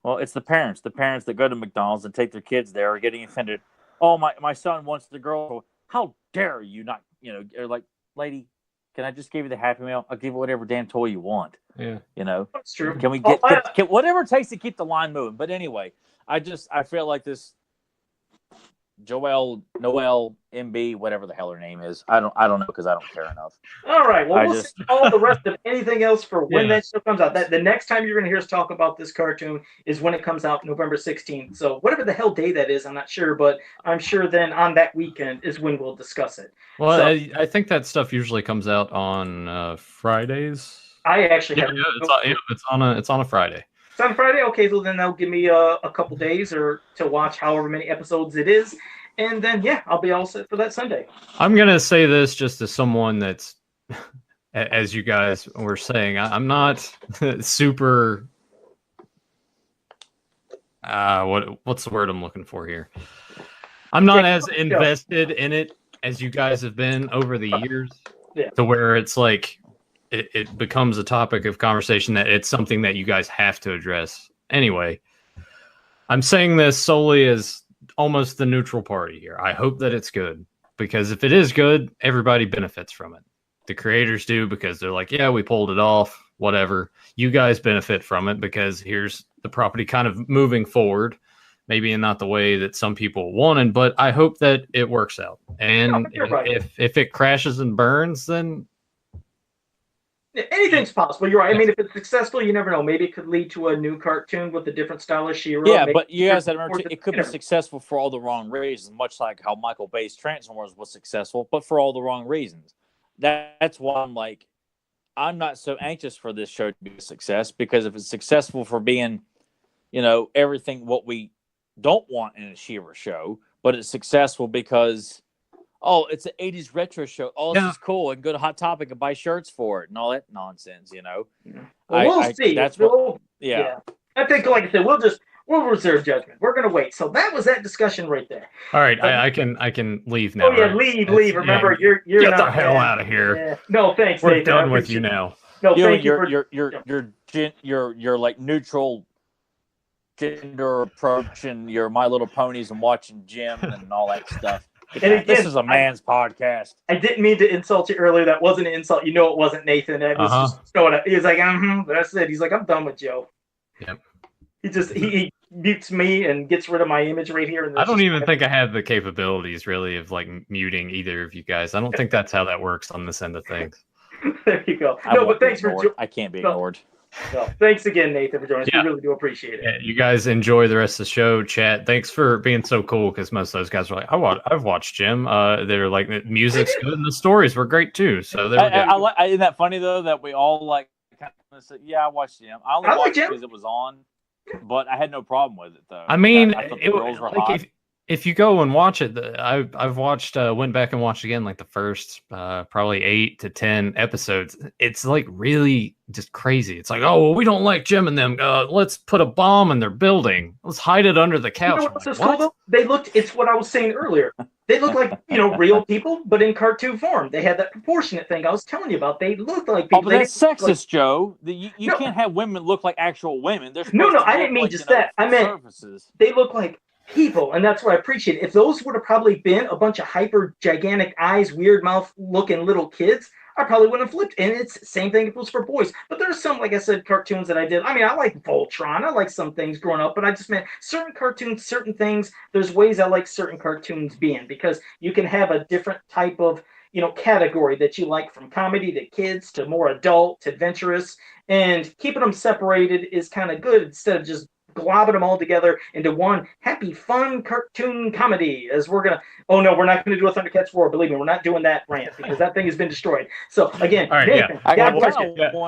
Well, it's the parents that go to McDonald's and take their kids there are getting offended. Oh, my son wants the girl. How dare you not? You're like, lady, can I just give you the Happy Meal? I'll give you whatever damn toy you want. Yeah, that's true. Can we get whatever it takes to keep the line moving? But anyway, I feel like this Noel, MB, whatever the hell her name is. I don't know because I don't care enough. All right. Well, we'll see all the rest of anything else for when that show comes out. The next time you're going to hear us talk about this cartoon is when it comes out November 16th. So whatever the hell day that is, I'm not sure, but I'm sure then on that weekend is when we'll discuss it. Well, I think that stuff usually comes out on Fridays. I actually it's on a Friday. It's on Friday? Okay, so then that'll give me a couple days or to watch however many episodes it is. And then, I'll be all set for that Sunday. I'm going to say this just as someone that's, as you guys were saying, I'm not super, what's the word I'm looking for here? I'm not as invested in it as you guys have been over the years to where it's like, it becomes a topic of conversation that it's something that you guys have to address. Anyway, I'm saying this solely as almost the neutral party here. I hope that it's good, because if it is good, everybody benefits from it. The creators do because they're like, yeah, we pulled it off, whatever. You guys benefit from it because here's the property kind of moving forward, maybe in not the way that some people wanted, but I hope that it works out. And if it crashes and burns, then anything's possible. You're right. I mean, if it's successful, you never know. Maybe it could lead to a new cartoon with a different style of She-Ra. Yeah, but you guys have to remember, it could be successful for all the wrong reasons, much like how Michael Bay's Transformers was successful, but for all the wrong reasons. That's why I'm not so anxious for this show to be a success, because if it's successful for being, everything what we don't want in a She-Ra show, but it's successful because it's an 80s retro show. Oh, this is cool. And go to Hot Topic and buy shirts for it and all that nonsense, Well, we'll see. That's what. Yeah. I think, like I said, we'll reserve judgment. We're gonna wait. So that was that discussion right there. All right, I can leave now. Oh yeah, right? leave. Remember, you're get not the hell out of here. Yeah. No, thanks. We're Nathan. done with you now. No, thank you. You're like neutral gender approach, and your My Little Ponies and watching Jim and all that stuff. And again, this is a man's podcast. I didn't mean to insult you earlier. That wasn't an insult. You know it wasn't, Nathan. It was just showing up. He was like, that's it. He's like, I'm done with Joe. Yep. He mutes me and gets rid of my image right here. And I don't even think I have the capabilities really of like muting either of you guys. I don't think that's how that works on this end of things. There you go. But thanks for I can't be ignored. So, thanks again, Nathan, for joining us. We really do appreciate it. Yeah, you guys enjoy the rest of the show. Chat. Thanks for being so cool, because most of those guys were like, I've watched Jim. They're like, the music's good and the stories were great too. So isn't that funny though that we all like kind of said, yeah, I watched Jim. I only watched it because it was on, but I had no problem with it though. I mean, I thought the girls were hot. If you go and watch it, I've watched, went back and watched again, like the first probably 8 to 10 episodes. It's like really just crazy. It's like, oh, well, we don't like Jim and them. Let's put a bomb in their building. Let's hide it under the couch. You know what's cool though? They looked. It's what I was saying earlier. They look like real people, but in cartoon form. They had that proportionate thing I was telling you about. They looked like people. Oh, but that's sexist, Joe. You can't have women look like actual women. No, I didn't mean just that. I meant they look like people, and that's what I appreciate. If those would have probably been a bunch of hyper gigantic eyes, weird mouth looking little kids, I probably wouldn't have flipped. And it's the same thing if it was for boys. But there's some, like I said, cartoons that I did. I mean, I like Voltron. I like some things growing up, but I just meant certain cartoons, certain things. There's ways I like certain cartoons being, because you can have a different type of category that you like, from comedy to kids to more adult to adventurous, and keeping them separated is kind of good instead of just globbing them all together into one happy, fun cartoon comedy. As we're gonna, we're not gonna do a Thundercats 4. Believe me, we're not doing that rant, because that thing has been destroyed. So again, all right, Nathan,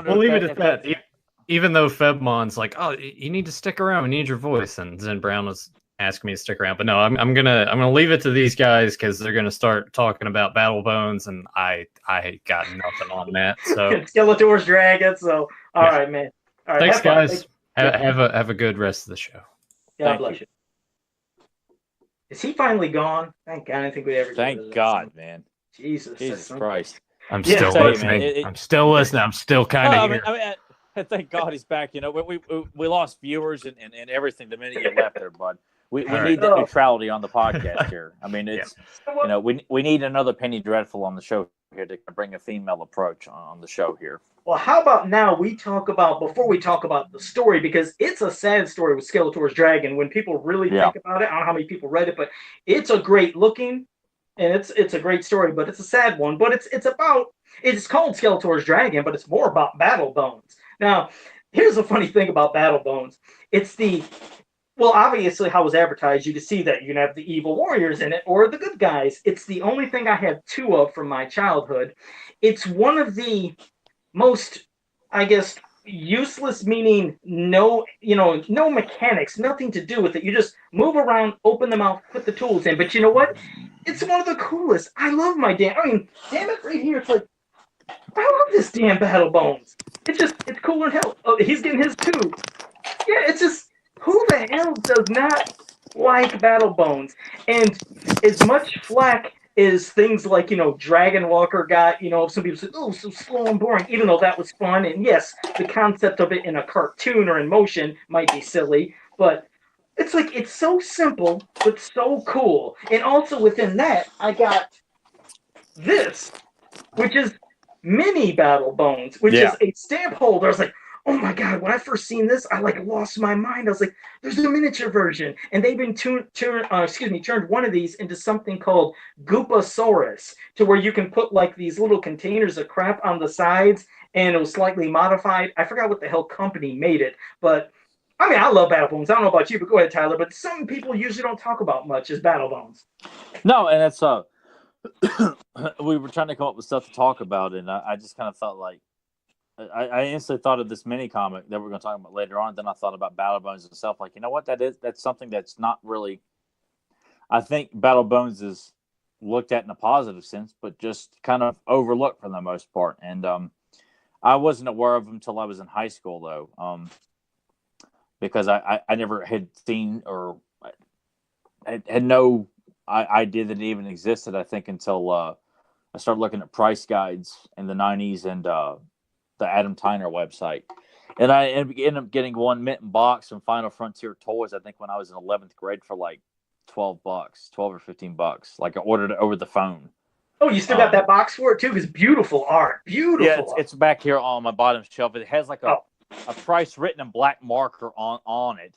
we'll leave it at that. Even though Febmon's like, oh, you need to stick around, we need your voice, and Zen Brown was asking me to stick around, but no, I'm gonna leave it to these guys, because they're gonna start talking about Battle Bones, and I got nothing on that. So Skeletor's dragon. So all right, man. All right, Thanks, have fun. guys. Have a good rest of the show. God bless you. Is he finally gone? Thank God. I didn't think we'd ever. Thank God, man. Jesus Christ. I'm still listening. I'm still listening. I'm still kind of here. I mean, thank God he's back. You know, we lost viewers and everything the minute you left there, bud. We need that neutrality on the podcast here. I mean, it's you know, we need another Penny Dreadful on the show here to bring a female approach on the show here. Well, how about now we talk about, before we talk about the story, because it's a sad story with Skeletor's Dragon. When people really think about it, I don't know how many people read it, but it's a great looking, and it's a great story, but it's a sad one. But it's called Skeletor's Dragon, but it's more about Battle Bones. Now, here's the funny thing about Battle Bones. Well, obviously, how it was advertised, you could see that you can have the evil warriors in it or the good guys. It's the only thing I have two of from my childhood. It's one of the most, I guess, useless, meaning no mechanics, nothing to do with it. You just move around, open the mouth, put the tools in. But you know what? It's one of the coolest. I love my damn it, right here. It's like, I love this damn Battle Bones. It's cooler than hell. Oh, he's getting his too. Yeah, it's just, who the hell does not like Battle Bones? And as much flack as things like, Dragon Walker got, some people said, oh, so slow and boring, even though that was fun. And yes, the concept of it in a cartoon or in motion might be silly, but it's like, it's so simple, but so cool. And also within that, I got this, which is Mini Battle Bones, which is a stamp holder. I was like, oh my God, when I first seen this, I lost my mind. I was like, there's a miniature version. And they've been turned one of these into something called Goopasaurus, to where you can put these little containers of crap on the sides, and it was slightly modified. I forgot what the hell company made it, but I mean, I love Battle Bones. I don't know about you, but go ahead, Tyler. But some people usually don't talk about much is Battle Bones. No, and that's we were trying to come up with stuff to talk about, and I just kind of felt like I instantly thought of this mini comic that we're going to talk about later on. Then I thought about Battle Bones itself. Like, you know what that's something that's not really. I think Battle Bones is looked at in a positive sense, but just kind of overlooked for the most part. And I wasn't aware of them until I was in high school, though, because I never had seen or had no idea that it even existed. I think until I started looking at price guides in the 90s and the Adam Tyner website. And I ended up getting one mint box from Final Frontier Toys, I think when I was in 11th grade for like $12 or $15. Like, I ordered it over the phone. Oh, you still got that box for it too? Because beautiful art. Beautiful. Yeah, it's back here on my bottom shelf. It has like a price written in black marker on it.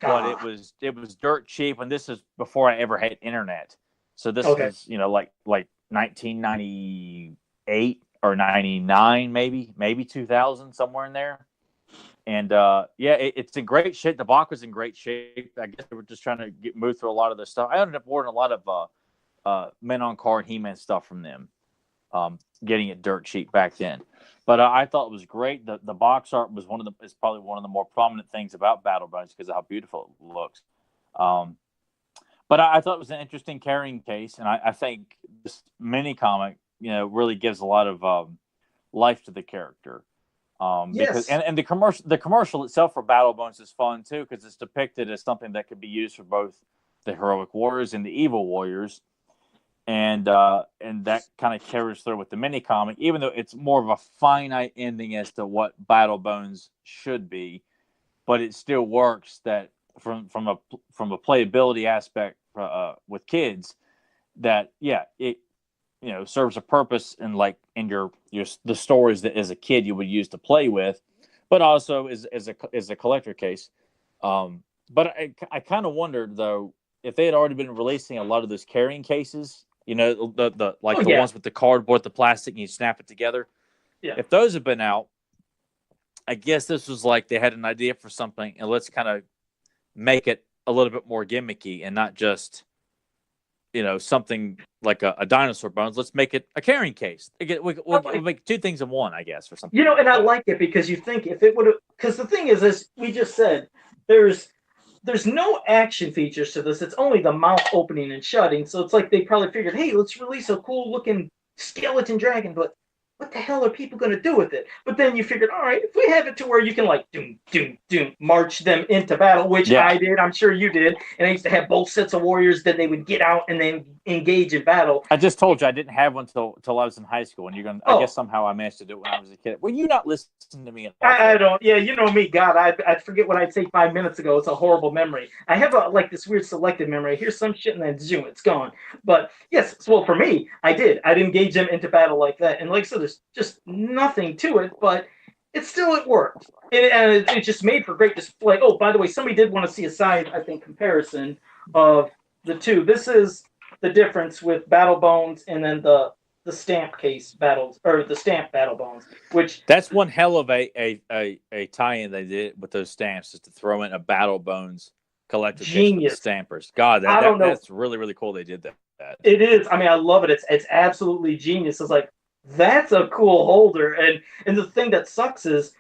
But it was dirt cheap, and this is before I ever had internet. So this is, like 1998 or 99, maybe 2000, somewhere in there. And it's in great shape. The box was in great shape. I guess they were just trying to move through a lot of their stuff. I ended up ordering a lot of Men on Card, He-Man stuff from them, getting it dirt cheap back then. But I thought it was great. The box art was probably one of the more prominent things about Battle Bones because of how beautiful it looks. But I thought it was an interesting carrying case, and I think this mini comic, really gives a lot of life to the character. Because and the commercial itself for Battle Bones is fun too, because it's depicted as something that could be used for both the heroic warriors and the evil warriors, and that kind of carries through with the mini comic, even though it's more of a finite ending as to what Battle Bones should be, but it still works that from a playability aspect with kids, that it serves a purpose in the stories that as a kid you would use to play with, but also as a collector case. But I kind of wondered though if they had already been releasing a lot of those carrying cases, the ones with the cardboard, the plastic, and you snap it together. Yeah. If those have been out, I guess this was like they had an idea for something, and let's kind of make it a little bit more gimmicky and not just something like a dinosaur bones. Let's make it a carrying case. We'll make two things in one, I guess, or something. And I like it because you think if it would have, because the thing is, as we just said, there's no action features to this. It's only the mouth opening and shutting. So it's like they probably figured, hey, let's release a cool looking skeleton dragon, but what the hell are people going to do with it? But then you figured, all right, if we have it to where you can like doom, doom, doom, march them into battle, which I did, I'm sure you did, and I used to have both sets of warriors, then they would get out and then engage in battle. I just told you I didn't have one till I was in high school, and you're gonna. I guess somehow I managed to do it when I was a kid. Were you not listening to me? I don't. Yeah, you know me, God. I forget what I'd say 5 minutes ago. It's a horrible memory. I have like this weird selective memory. I hear some shit and then zoom, it's gone. But yes, well for me, I did. I'd engage them into battle like that, and like so, there's just nothing to it, but it worked. And it just made for great display. Oh, by the way, somebody did want to see a side, I think, comparison of the two. This is the difference with Battle Bones and then the stamp case battles, or the stamp Battle Bones, which that's one hell of a tie-in they did with those stamps, is to throw in a Battle Bones collector case with the stampers. God, that's really, really cool. They did that. It is. I mean, I love it. It's absolutely genius. It's like, that's a cool holder. And the thing that sucks is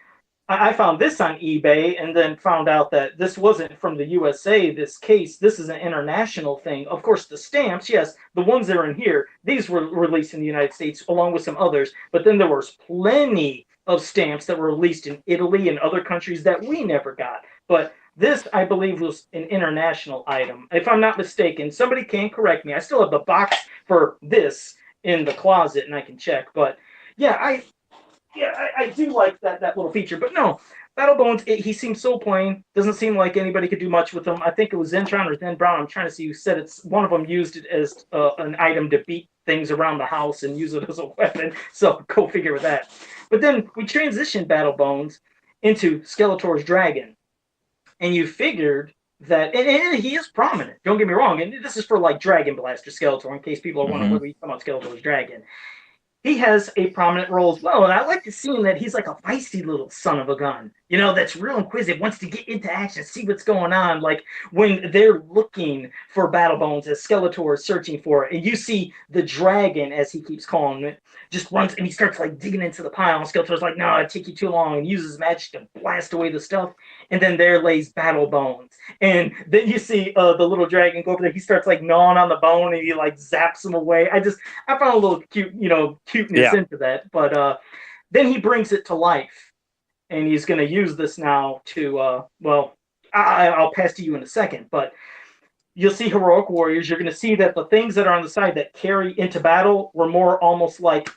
I found this on eBay and then found out that this wasn't from the USA, this case. This is an international thing. Of course, the stamps, yes, the ones that are in here, these were released in the United States along with some others. But then there was plenty of stamps that were released in Italy and other countries that we never got. But this, I believe, was an international item. If I'm not mistaken, somebody can correct me. I still have the box for this in the closet, and I can check. But yeah, I do like that little feature. But no, Battle Bones, he seems so plain. Doesn't seem like anybody could do much with him. I think it was Zentron or Zen Brown. I'm trying to see who said it's one of them used it as an item to beat things around the house and use it as a weapon. So go figure with that. But then we transitioned Battle Bones into Skeletor's dragon. And you figured that, and he is prominent, don't get me wrong, and this is for like Dragon Blaster Skeletor, in case people are wondering what we talking about Skeletor's dragon. He has a prominent role as well, and I like to see him that he's like a feisty little son of a gun, you know, that's real inquisitive, wants to get into action, see what's going on, like when they're looking for Battle Bones as Skeletor is searching for it, and you see the dragon, as he keeps calling it, just runs, and he starts like digging into the pile, and Skeletor's like, no, it'd take you too long, and uses magic to blast away the stuff, and then there lays Battle Bones, and then you see the little dragon go over there, he starts like gnawing on the bone, and he like zaps him away. I found a little cute, you know, cuteness into that, but then he brings it to life, and he's going to use this now to well, I'll pass to you in a second, but you'll see heroic warriors. You're going to see that the things that are on the side that carry into battle were more almost like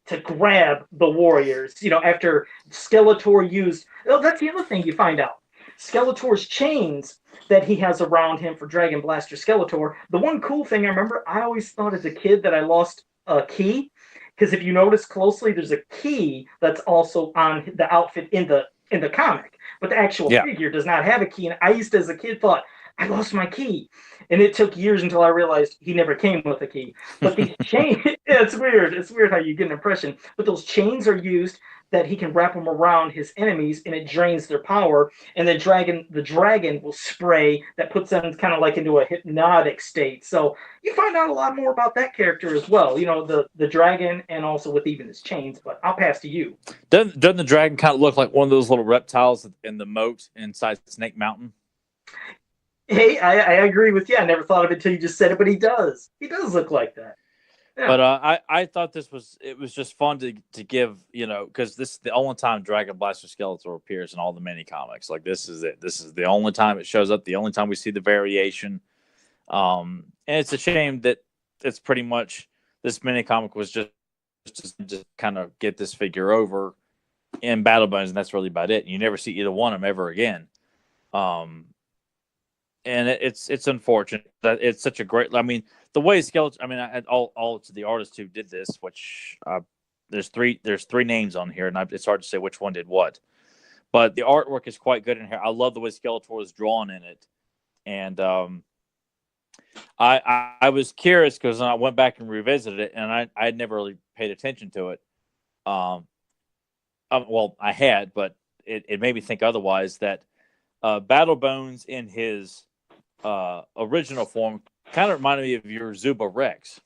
to grab the warriors, you know, after Skeletor used, oh, that's the other thing you find out, Skeletor's chains that he has around him for Dragon Blaster Skeletor. The one cool thing I remember, I always thought as a kid that I lost a key, because if you notice closely, there's a key that's also on the outfit in the comic, but the actual figure does not have a key. And I used to, as a kid, thought, I lost my key. And it took years until I realized he never came with a key. But these chains, it's weird. It's weird how you get an impression. But those chains are used that he can wrap them around his enemies, and it drains their power. And the dragon will spray that puts them kind of like into a hypnotic state. So you find out a lot more about that character as well. You know, the dragon, and also with even his chains. But I'll pass to you. Doesn't the dragon kind of look like one of those little reptiles in the moat inside Snake Mountain? Hey, I agree with you. I never thought of it until you just said it, but he does. He does look like that. Yeah. But I thought it was just fun to give, you know, because this is the only time Dragon Blaster Skeletor appears in all the mini comics. Like, this is it. This is the only time it shows up. The only time we see the variation. And it's a shame that it's pretty much this mini comic was just kind of get this figure over in Battle Bones, and that's really about it. And you never see either one of them ever again. And it's unfortunate that it's such a great. I mean, the way Skeletor. I mean, all to the artist who did this, which there's three names on here, and it's hard to say which one did what. But the artwork is quite good in here. I love the way Skeletor is drawn in it, and I was curious because I went back and revisited it, and I had never really paid attention to it. Well, I had, but it made me think otherwise. That Battle Bones in his original form kind of reminded me of your Zuba Rex.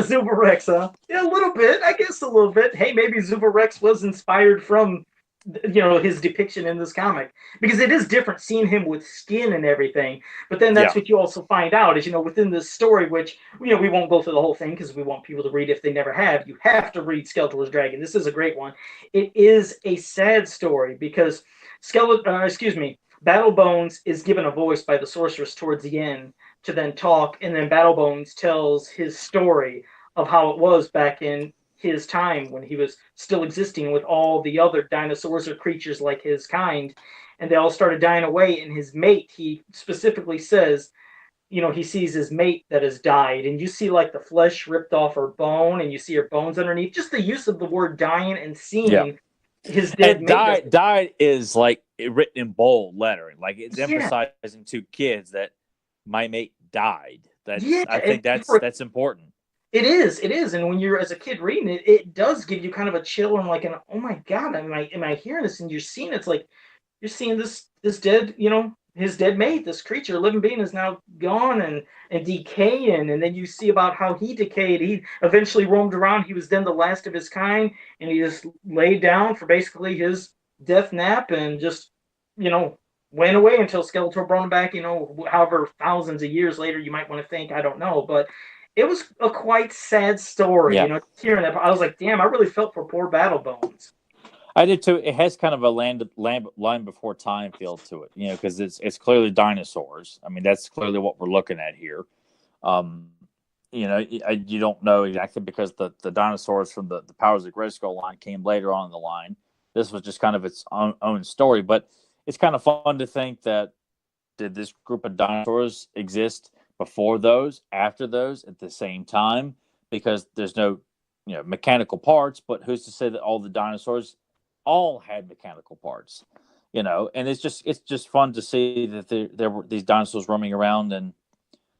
Zuba Rex, huh? Yeah, a little bit. I guess a little bit. Hey, maybe Zuba Rex was inspired from his depiction in this comic, because it is different seeing him with skin and everything. But then that's what you also find out is, within this story, which we won't go through the whole thing because we want people to read if they never have. You have to read Skeletor's Dragon. This is a great one. It is a sad story because Battle Bones is given a voice by the sorceress towards the end to then talk, and then Battle Bones tells his story of how it was back in his time when he was still existing with all the other dinosaurs or creatures like his kind, and they all started dying away. And his mate, he specifically says, he sees his mate that has died, and you see like the flesh ripped off her bone, and you see her bones underneath. Just the use of the word dying and seeing his dead mate. Died is like written in bold lettering, like it's emphasizing to kids that my mate died. I think that's important. It is, and when you're as a kid reading it, it does give you kind of a chill and like oh my god, am I hearing this? And you're seeing it's like you're seeing this dead, his dead mate, this creature, living being, is now gone and decaying, and then you see about how he decayed. He eventually roamed around. He was then the last of his kind, and he just laid down for basically his death nap and just went away until Skeletor brought him back. However thousands of years later you might want to think, I don't know, but it was a quite sad story. Hearing that, I was like, damn, I really felt for poor Battle Bones. I did too. It has kind of a land before time feel to it, because it's clearly dinosaurs. I mean, that's clearly what we're looking at here. You don't know exactly because the dinosaurs from the Powers of Grayskull line came later on in the line. This was just kind of its own story, but it's kind of fun to think that did this group of dinosaurs exist before those, after those, at the same time? Because there's no, mechanical parts, but who's to say that all the dinosaurs all had mechanical parts? And it's just fun to see that there were these dinosaurs roaming around, and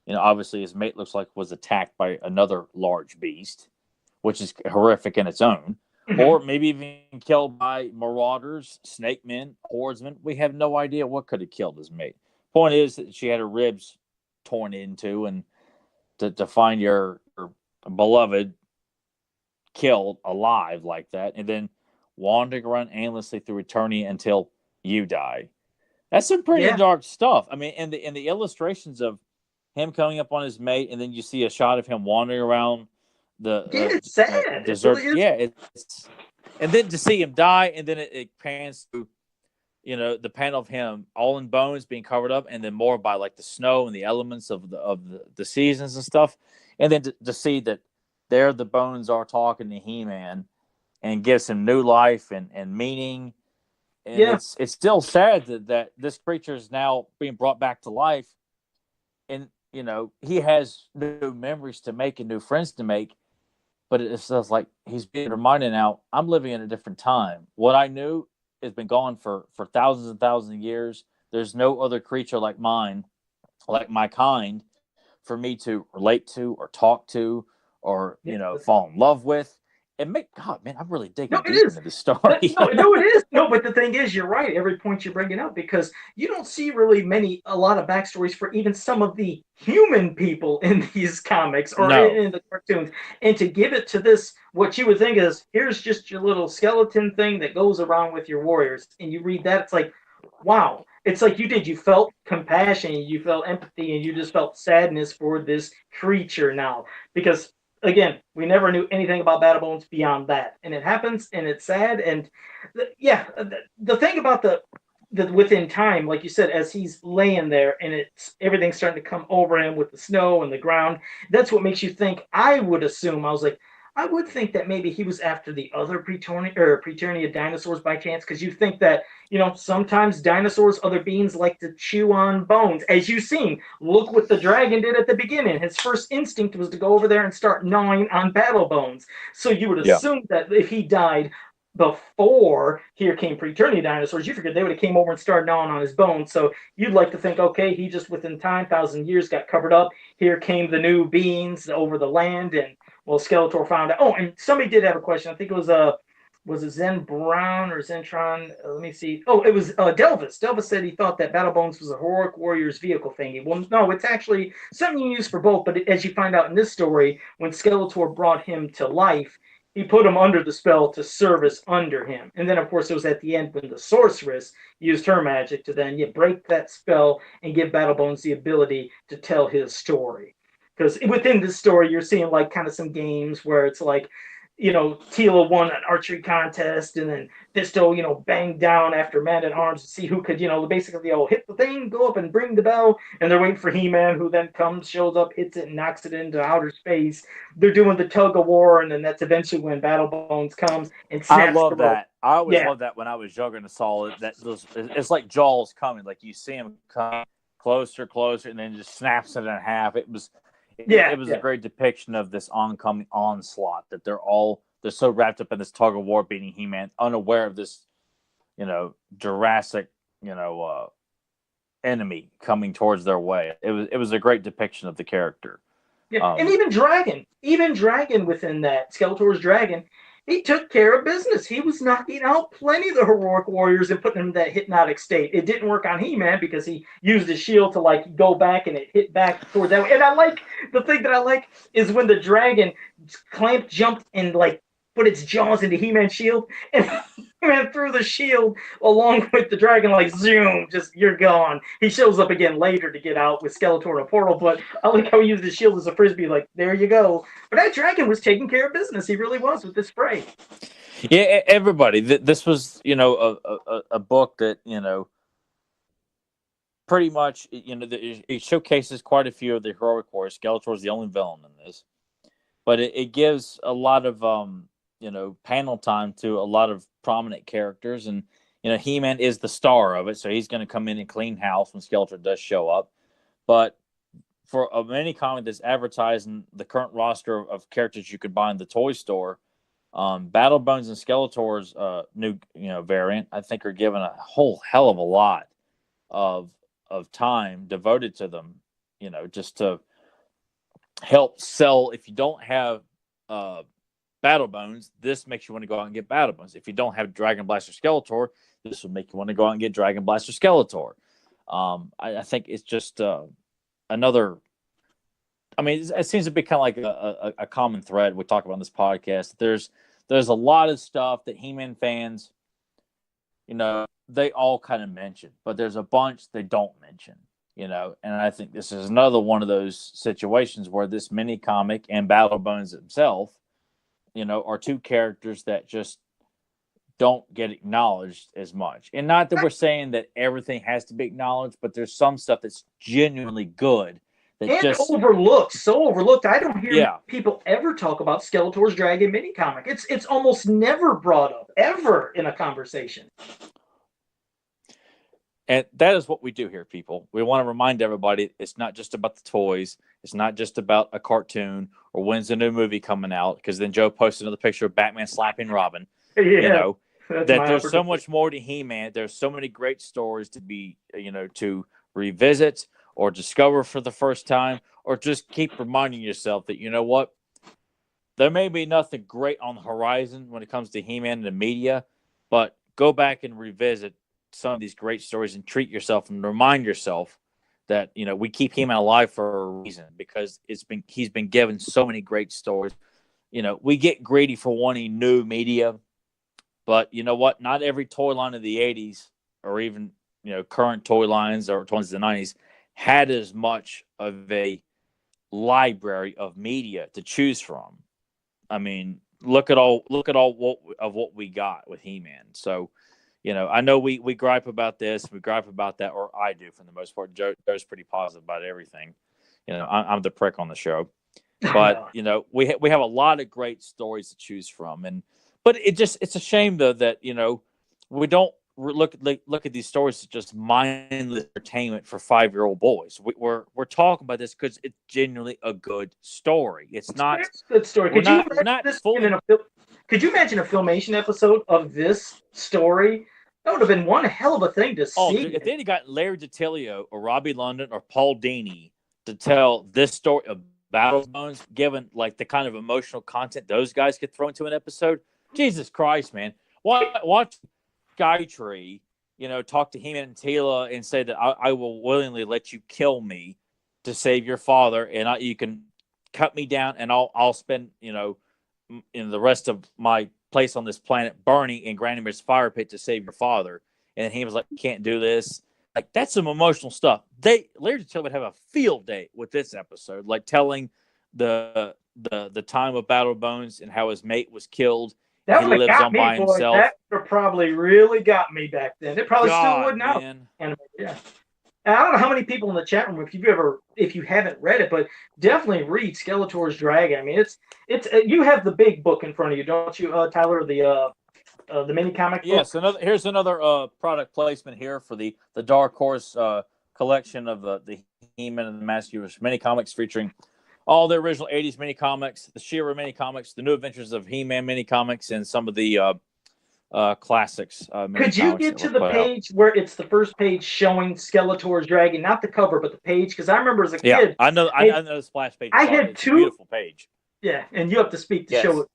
obviously his mate looks like was attacked by another large beast, which is horrific in its own. Or maybe even killed by marauders, snake men, horsemen. We have no idea what could have killed his mate. Point is that she had her ribs torn into, and to find your beloved killed alive like that, and then wandering around aimlessly through eternity until you die. That's some pretty dark stuff. I mean, and the illustrations of him coming up on his mate, and then you see a shot of him wandering around it's sad. Desert. It really it's and then to see him die, and then it pans to the panel of him all in bones being covered up, and then more by like the snow and the elements of the seasons and stuff, and then to see that there the bones are talking to He-Man and gives him new life and meaning. And it's still sad that this creature is now being brought back to life, and he has new memories to make and new friends to make. But it feels like he's being reminded now, I'm living in a different time. What I knew has been gone for thousands and thousands of years. There's no other creature like mine, like my kind, for me to relate to or talk to or, fall in love with. And God, man, I'm really digging deep into this story. No, it is. No, but the thing is, you're right. Every point you're bringing up, because you don't see really a lot of backstories for even some of the human people in these comics or in the cartoons. And to give it to this, what you would think is, here's just your little skeleton thing that goes around with your warriors. And you read that, it's like, wow. It's like you felt compassion, you felt empathy, and you just felt sadness for this creature now. Because again, we never knew anything about Battle Bones beyond that, and it happens, and it's sad. And the thing about the within time, like you said, as he's laying there and everything's starting to come over him with the snow and the ground, that's what makes you think. I would think that maybe he was after the other Preternia dinosaurs by chance, because you think that sometimes dinosaurs, other beings, like to chew on bones. As you've seen, look what the dragon did at the beginning. His first instinct was to go over there and start gnawing on Battle Bones. So you would assume that if he died before here came Preternia dinosaurs, you figured they would have came over and started gnawing on his bones. So you'd like to think, okay, he just within time, 1,000 years, got covered up. Here came the new beings over the land, and Skeletor found out. Oh, and somebody did have a question. I think it was it Zen Brown or Zentron? Let me see. Oh, it was Delvis. Delvis said he thought that Battle Bones was a heroic warrior's vehicle thingy. Well, no, it's actually something you use for both. But as you find out in this story, when Skeletor brought him to life, he put him under the spell to service under him. And then, of course, it was at the end when the sorceress used her magic to then break that spell and give Battlebones the ability to tell his story. Because within this story, you're seeing like kind of some games where it's like, Tila won an archery contest, and then Fisto, banged down after Man at Arms to see who could, basically, hit the thing, go up and bring the bell, and they're waiting for He-Man, who then comes, shows up, hits it, and knocks it into outer space. They're doing the tug of war, and then that's eventually when Battlebones comes and snaps. I love that. I always loved that when I was younger and saw it. It's like Jaws coming. Like you see him come closer, and then just snaps it in half. It was a great depiction of this oncoming onslaught, that they're so wrapped up in this tug of war beating He-Man, unaware of this, Jurassic, enemy coming towards their way. It was a great depiction of the character. Yeah, and even Dragon within that, Skeletor's Dragon, he took care of business. He was knocking out plenty of the heroic warriors and putting them in that hypnotic state. It didn't work on He-Man because he used his shield to go back, and it hit back towards that way. And the thing that I like is when the dragon Clamp jumped and put its jaws into He-Man's shield, and He-Man threw the shield along with the dragon, zoom, just you're gone. He shows up again later to get out with Skeletor in a portal, but I like how he used his shield as a frisbee, there you go. But that dragon was taking care of business. He really was with this spray. Yeah, everybody. This was, a book that, pretty much, it showcases quite a few of the heroic warriors. Skeletor is the only villain in this, but it gives a lot of panel time to a lot of prominent characters, and He-Man is the star of it, so he's going to come in and clean house when Skeletor does show up. But for a mini comic that's advertising the current roster of characters you could buy in the toy store, Battlebones and Skeletor's new variant, I think, are given a whole hell of a lot of time devoted to them, just to help sell. If you don't have Battlebones, this makes you want to go out and get Battlebones. If you don't have Dragon Blaster Skeletor, this will make you want to go out and get Dragon Blaster Skeletor. I think it's just another. I mean, it seems to be kind of like a common thread we talk about on this podcast. There's a lot of stuff that He-Man fans, they all kind of mention, but there's a bunch they don't mention. And I think this is another one of those situations where this mini comic and Battlebones himself, are two characters that just don't get acknowledged as much. And not that we're saying that everything has to be acknowledged, but there's some stuff that's genuinely good that so overlooked. I don't hear people ever talk about Skeletor's Dragon mini comic. It's almost never brought up ever in a conversation. And that is what we do here, people. We want to remind everybody it's not just about the toys. It's not just about a cartoon or when's a new movie coming out. Because then Joe posted another picture of Batman slapping Robin. Yeah, that there's so much more to He-Man. There's so many great stories to be, to revisit or discover for the first time, or just keep reminding yourself that, there may be nothing great on the horizon when it comes to He-Man and the media, but go back and revisit some of these great stories and treat yourself and remind yourself that we keep He-Man alive for a reason, because he's been given so many great stories. We get greedy for wanting new media, but you know what? Not every toy line of the 80s or even current toy lines or toys of the 90s had as much of a library of media to choose from. I mean, look at all what we got with He-Man. So I know we gripe about this, we gripe about that, or I do for the most part. Joe's pretty positive about everything. I'm the prick on the show, but we have a lot of great stories to choose from, but it's a shame though that we don't look at these stories as just mindless entertainment for 5-year-old boys. We're talking about this because it's genuinely a good story. It's not a good story. Could you imagine a Filmation episode of this story? That would have been one hell of a thing to see. Dude, if they'd have got Larry DiTillio or Robbie London or Paul Dini to tell this story of Battlebones, given the kind of emotional content those guys could throw into an episode, Jesus Christ, man! Watch Skytree, talk to He-Man and Tila and say that I will willingly let you kill me to save your father, and you can cut me down, and I'll spend the rest of my place on this planet burning and Granimir's fire pit to save your father. And he was like, can't do this. Like, that's some emotional stuff. Larry Taylor would have a field day with this episode, like telling the time of Battle of Bones and how his mate was killed. That He would have lives got on me, by boy. himself. That would have probably really got me back then. It probably still God, would now. man. Yeah. And I don't know how many people in the chat room, if you haven't read it, but definitely read Skeletor's Dragon. I mean, it's you have the big book in front of you, don't you, Tyler? The mini comic book. Yes. Here's another product placement here for the Dark Horse collection of the He-Man and the Master Universe mini comics, featuring all the original 80s mini comics, the She-Ra mini comics, the New Adventures of He-Man mini comics, and some of the classics. Could you get to the page where it's the first page showing Skeletor's Dragon, not the cover, but the page? Because I remember as a kid, I know the splash page. I had it's two. A beautiful page. Yeah, and you have to speak to show it.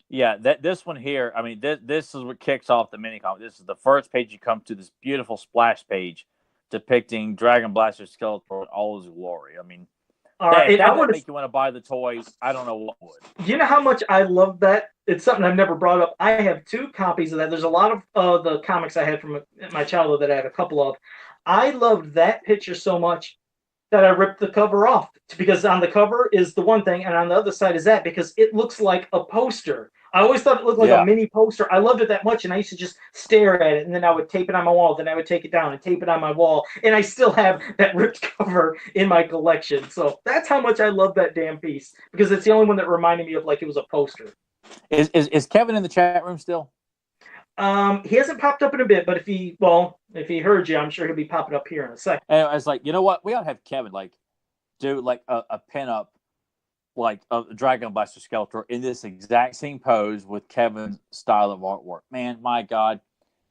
Yeah, this one here. I mean, this is what kicks off the mini comic. This is the first page you come to. This beautiful splash page depicting Dragon Blaster Skeletor in all his glory. I mean, if that would make you want to buy the toys, I don't know what would. You know how much I love that? It's something I've never brought up. I have 2 copies of that. There's a lot of the comics I had from my childhood that I had a couple of. I loved that picture so much that I ripped the cover off, because on the cover is the one thing, and on the other side is that, because it looks like a poster. I always thought it looked like a mini poster. I loved it that much, and I used to just stare at it, and then I would tape it on my wall, then I would take it down and tape it on my wall, and I still have that ripped cover in my collection. So that's how much I love that damn piece, because it's the only one that reminded me of like it was a poster. Is Kevin in the chat room still? He hasn't popped up in a bit, but if he heard you, I'm sure he'll be popping up here in a second. And I was like, you know what? We ought to have Kevin do like a pinup, like a Dragon Blaster Skeletor in this exact same pose with Kevin's style of artwork. Man, my God,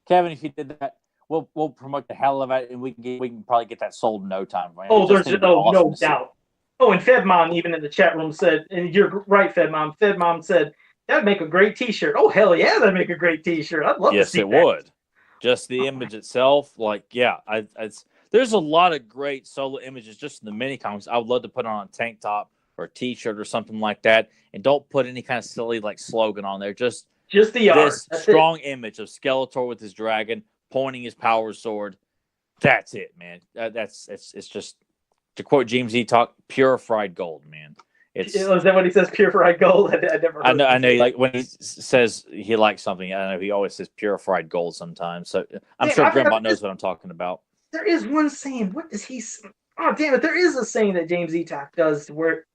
Kevin, if you did that, we'll promote the hell of it, and we can probably get that sold in no time. Right? Oh, there's no doubt. Oh, and Fedmon even in the chat room said, and you're right, Fedmon. Fedmon said that'd make a great T-shirt. Oh, hell yeah, that'd make a great T-shirt. I'd love to see that. Yes, it would. Just the image itself, there's a lot of great solo images just in the mini comics. I would love to put on a tank top or a T-shirt or something like that, and don't put any kind of silly slogan on there. Just the art. This strong image of Skeletor with his dragon pointing his power sword. That's it, man. It's just, to quote James E. Talk, pure fried gold, man. Is that what he says? Pure fried gold? I never heard I know. Like when he says he likes something, I know he always says pure fried gold sometimes. So I'm sure Grandma knows what I'm talking about. There is one saying. What does he say? Oh, damn it. There is a saying that James E. Talk does where,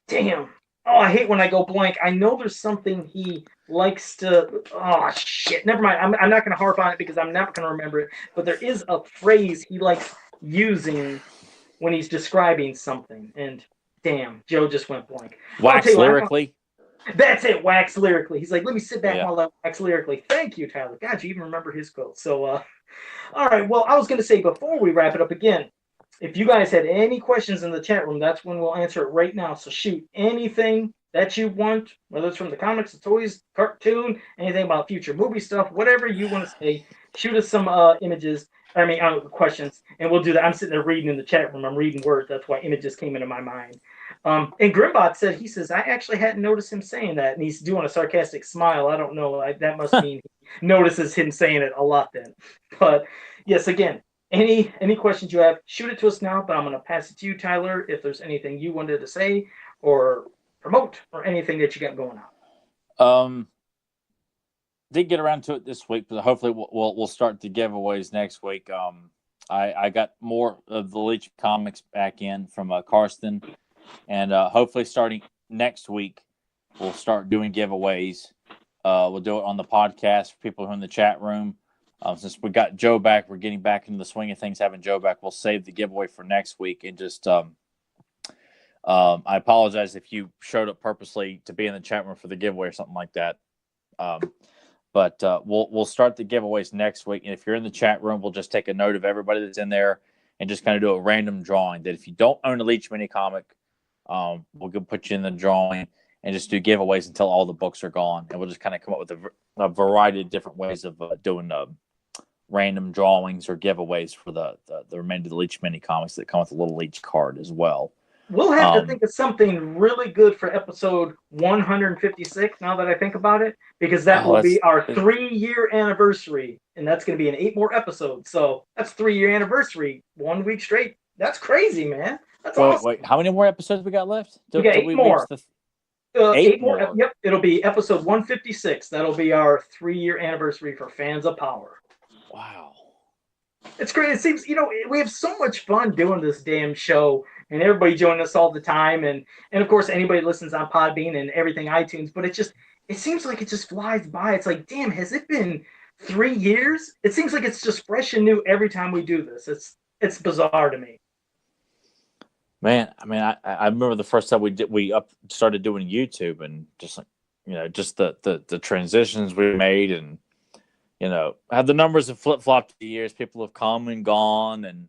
damn. Oh, I hate when I go blank. I know there's something he likes to. Oh, shit. Never mind. I'm not going to harp on it because I'm not going to remember it. But there is a phrase he likes using when he's describing something. And damn, Joe just went blank. Wax lyrically? That's it, wax lyrically. He's like, let me sit back while I wax lyrically. Thank you, Tyler. God, you even remember his quote. So, all right. Well, I was going to say before we wrap it up again, if you guys had any questions in the chat room, that's when we'll answer it right now. So shoot anything that you want, whether it's from the comics, the toys, cartoon, anything about future movie stuff, whatever you want to say, shoot us some questions, and we'll do that. I'm sitting there reading in the chat room. I'm reading words. That's why images came into my mind. And Grimbot says, I actually hadn't noticed him saying that, and he's doing a sarcastic smile. I don't know. That must mean he notices him saying it a lot then. But yes, again, any questions you have, shoot it to us now, but I'm going to pass it to you, Tyler, if there's anything you wanted to say or promote or anything that you got going on. Did get around to it this week, but hopefully we'll start the giveaways next week. I got more of the Leech Comics back in from Karsten, and hopefully starting next week we'll start doing giveaways. We'll do it on the podcast for people who are in the chat room. Since we got Joe back, we're getting back into the swing of things. Having Joe back, we'll save the giveaway for next week. And just I apologize if you showed up purposely to be in the chat room for the giveaway or something like that. But we'll start the giveaways next week. And if you're in the chat room, we'll just take a note of everybody that's in there and just kind of do a random drawing. That if you don't own a Leech Mini comic, we'll put you in the drawing and just do giveaways until all the books are gone. And we'll just kind of come up with a variety of different ways of doing random drawings or giveaways for the remainder of the Leech Mini comics that come with a little Leech card as well. We'll have to think of something really good for episode 156, now that I think about it, because that will be our 3-year anniversary, and that's going to be in 8 more episodes. So that's 3-year anniversary, 1 week straight. That's crazy, man. That's awesome. Wait, how many more episodes we got left? We got 8 more. 8 more. Yep, it'll be episode 156. That'll be our 3-year anniversary for Fans of Power. Wow. It's great. It seems, we have so much fun doing this damn show, and everybody joining us all the time, and of course anybody listens on Podbean and everything iTunes. But it seems like it just flies by. It's like, damn, has it been 3 years? It seems like it's just fresh and new every time we do this. It's bizarre to me. Man, I mean, I remember the first time we started doing YouTube, and just like just the transitions we made, and how the numbers have flip-flopped the years. People have come and gone, and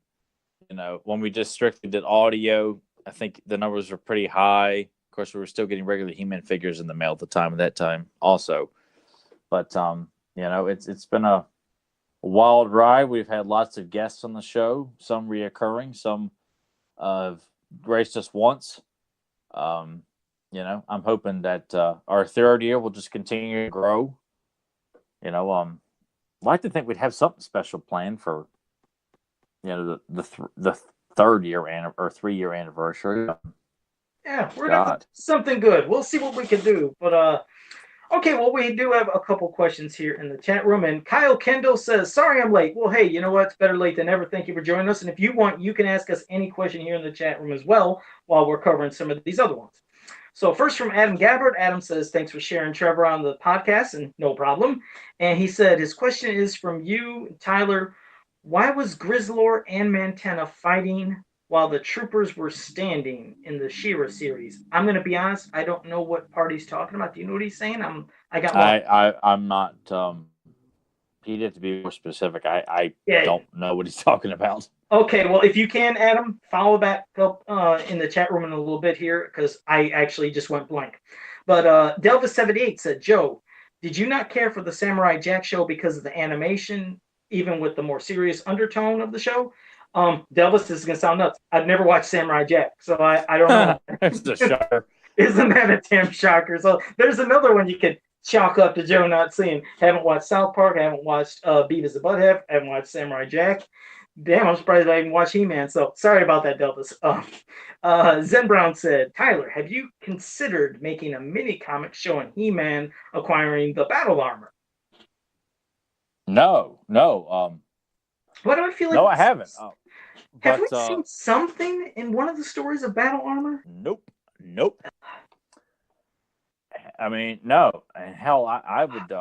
when we just strictly did audio, I think the numbers were pretty high. Of course, we were still getting regular He-Man figures in the mail at that time also. But it's been a wild ride. We've had lots of guests on the show, some reoccurring, some have graced us once. I'm hoping that our 3rd year will just continue to grow. I'd like to think we'd have something special planned for the 3rd year or 3-year anniversary. Yeah, we're gonna do something good. We'll see what we can do. But okay, well, we do have a couple questions here in the chat room, and Kyle Kendall says, "Sorry, I'm late." Well, hey, you know what? It's better late than never. Thank you for joining us, and if you want, you can ask us any question here in the chat room as well while we're covering some of these other ones. So first from Adam Gabbard. Adam says, "Thanks for sharing Trevor on the podcast," and no problem. And he said his question is from you, Tyler. Why was Grizzlor and Mantenna fighting while the troopers were standing in the She-Ra series? I'm going to be honest, I don't know what part he's talking about. Do you know what he's saying? I'm not. He'd have to be more specific. I don't know what he's talking about. Okay, well, if you can, Adam, follow back up in the chat room in a little bit here, because I actually just went blank. But Delvis78 said, "Joe, did you not care for the Samurai Jack show because of the animation, even with the more serious undertone of the show?" Delvis, this is going to sound nuts. I've never watched Samurai Jack, so I don't know. That's a shocker. Isn't that a damn shocker? So there's another one you could chalk up to Joe not seeing. Haven't watched South Park, haven't watched Beavis and Butthead, haven't watched Samurai Jack. Damn, I'm surprised I didn't watch He-Man, so sorry about that, Delvis. Zen Brown said, "Tyler, have you considered making a mini comic showing He-Man acquiring the battle armor?" No. Why do I feel like... No, I haven't. Have we seen something in one of the stories of battle armor? Nope. I mean, no. And hell, I would...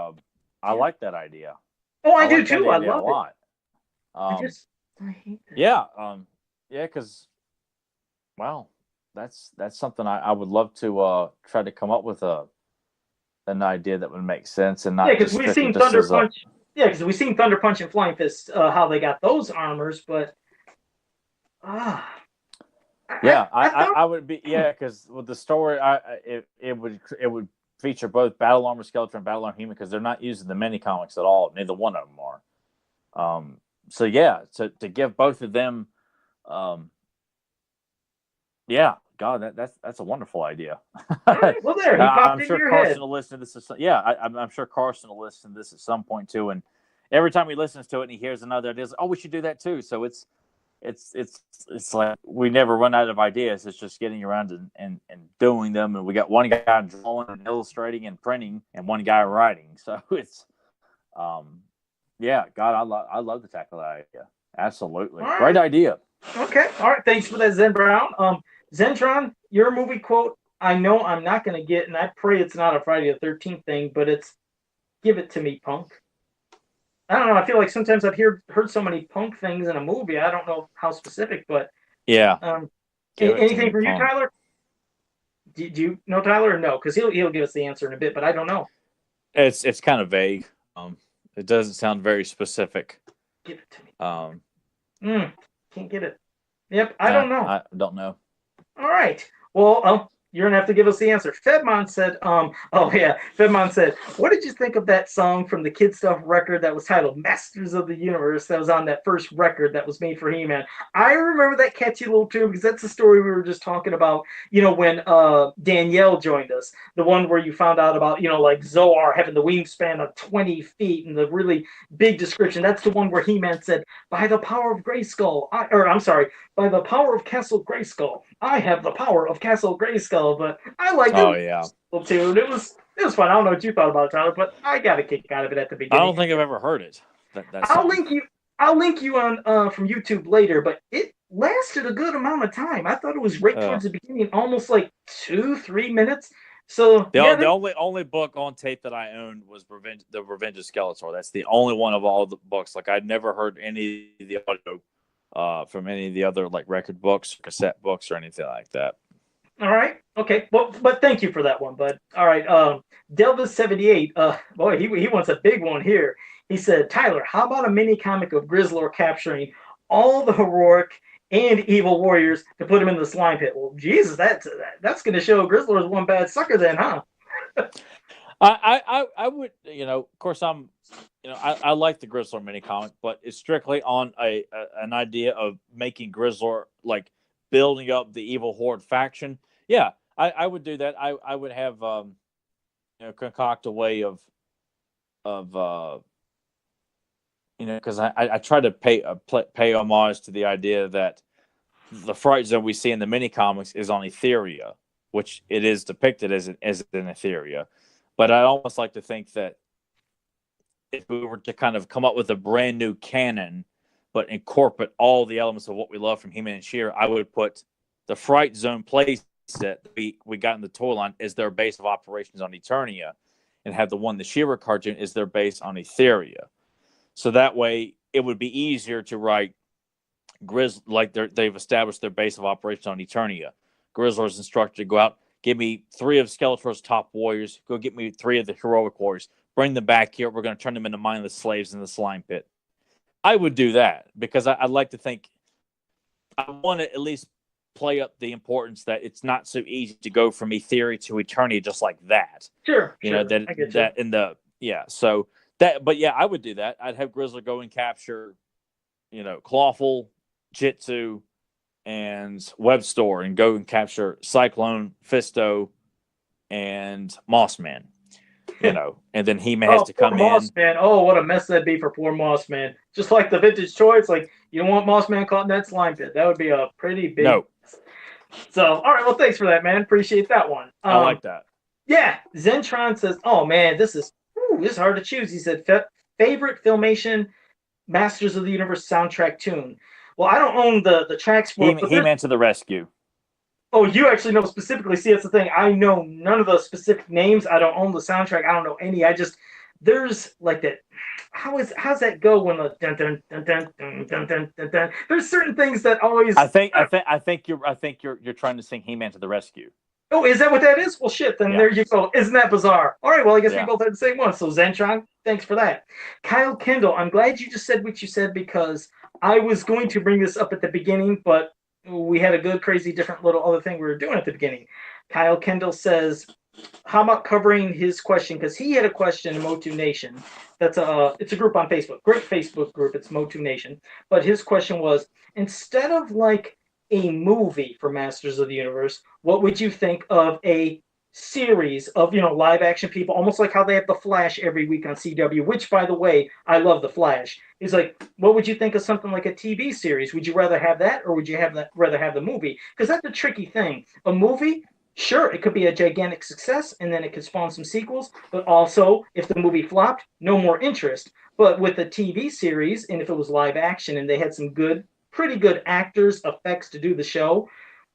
I like that idea. Oh, I do too. I love it. A lot. I hate that. Yeah. Because, well, that's something I would love to try to come up with an idea that would make sense, and not because we've seen Thunder Punch. Yeah, because we've seen Thunder Punch and Flying Fist, how they got those armors, but I would be because with the story, it would feature both Battle Armor Skeletor and Battle Armor He-Man, because they're not using the mini comics at all. Neither one of them are. So to give both of them, God, that's a wonderful idea. Right, well, there, I'm sure Carson will listen to this. I'm sure Carson will listen to this at some point too. And every time he listens to it and he hears another idea, oh, we should do that too. So it's like we never run out of ideas. It's just getting around and doing them. And we got one guy drawing and illustrating and printing, and one guy writing. So it's, God, I love to tackle that idea. Absolutely, right. Great idea. Okay, all right. Thanks for that, Zen Brown. Zentron, your movie quote, I know I'm not going to get, and I pray it's not a Friday the 13th thing, but it's, "Give it to me, punk." I don't know. I feel like sometimes I've heard so many punk things in a movie. I don't know how specific, but yeah. Anything for you, punk. Tyler? Do you know Tyler or no? Because he'll give us the answer in a bit, but I don't know. It's kind of vague. It doesn't sound very specific. Give it to me. Can't get it. Yep, I don't know. I don't know. All right. Well, you're gonna have to give us the answer. Fedmon said, Fedmon said, what did you think of that song from the Kid Stuff record that was titled Masters of the Universe that was on that first record that was made for He-Man? I remember that catchy little tune because that's the story we were just talking about, when Danielle joined us. The one where you found out about, like Zoar having the wingspan of 20 feet and the really big description. That's the one where He-Man said, by the power of Grayskull, by the power of Castle Grayskull, I have the power of Castle Grayskull. But I liked it. Oh yeah, tune. It was fun. I don't know what you thought about it, Tyler, but I got a kick out of it at the beginning. I don't think I've ever heard it. I'll link you on from YouTube later, but it lasted a good amount of time. I thought it was right towards the beginning, almost like 2-3 minutes. So the only book on tape that I owned was The Revenge of Skeletor. That's the only one of all the books. Like I'd never heard any of the audio from any of the other like record books, cassette books, or anything like that. All right. Okay. Well, but thank you for that one, bud. All right. Delvis78. Boy, he wants a big one here. He said, Tyler, how about a mini comic of Grizzlor capturing all the heroic and evil warriors to put him in the slime pit? Well, Jesus, that's going to show Grizzlor is one bad sucker then, huh? I would, of course I like the Grizzlor mini comic, but it's strictly on an idea of making Grizzlor like building up the evil horde faction. Yeah, I would do that. I would have concoct a way of because I try to pay homage to the idea that the Fright Zone we see in the mini comics is on Etheria, which it is depicted as an Etheria. But I almost like to think that if we were to kind of come up with a brand new canon, but incorporate all the elements of what we love from He-Man and She-Ra, I would put the Fright Zone play set we got in the toy line as their base of operations on Eternia, and have the She-Ra cartoon is their base on Etheria. So that way, it would be easier to write they've established their base of operations on Eternia. Grizzlor's instructed to go out, give me 3 of Skeletor's top warriors, go get me 3 of the heroic warriors, bring them back here, we're going to turn them into mindless slaves in the slime pit. I would do that because I'd like to think I want to at least play up the importance that it's not so easy to go from Etheria to Eternia just like that. Sure. So that, but yeah, I would do that. I'd have Grizzlor go and capture, Clawful, Jitsu, and Webstore, and go and capture Cyclone, Fisto, and Mossman. And then He-Man has to come in. Mossman. Oh, what a mess that'd be for poor Mossman. Just like the vintage toy, it's like you don't want Mossman caught in that slime pit. That would be a pretty big. No. So, all right. Well, thanks for that, man. Appreciate that one. I like that. Yeah. Zentron says, "Oh man, this is hard to choose." He said, "Favorite Filmation Masters of the Universe soundtrack tune." Well, I don't own the tracks for He-Man to the rescue. Oh, you actually know specifically. See, that's the thing. I know none of the specific names. I don't own the soundtrack. I don't know any. There's like that. How's that go when the dun dun dun dun dun dun dun dun dun? There's certain things that always. I think you're trying to sing He-Man to the rescue. Oh, is that what that is? Well, shit. Then there you go. Isn't that bizarre? All right. Well, I guess we both had the same one. So Zentron, thanks for that. Kyle Kendall, I'm glad you just said what you said because I was going to bring this up at the beginning, but we had a good, crazy, different little other thing we were doing at the beginning. Kyle Kendall says, how about covering his question? Because he had a question in Motu Nation. It's a group on Facebook. Great Facebook group. It's Motu Nation. But his question was, instead of like a movie for Masters of the Universe, what would you think of a series of, live action people, almost like how they have The Flash every week on CW, which, by the way, I love The Flash. He's like, what would you think of something like a TV series? Would you rather have that, or would you rather have the movie? Because that's the tricky thing. A movie, sure, it could be a gigantic success, and then it could spawn some sequels, but also, if the movie flopped, no more interest. But with a TV series, and if it was live action, and they had some pretty good actors, effects to do the show,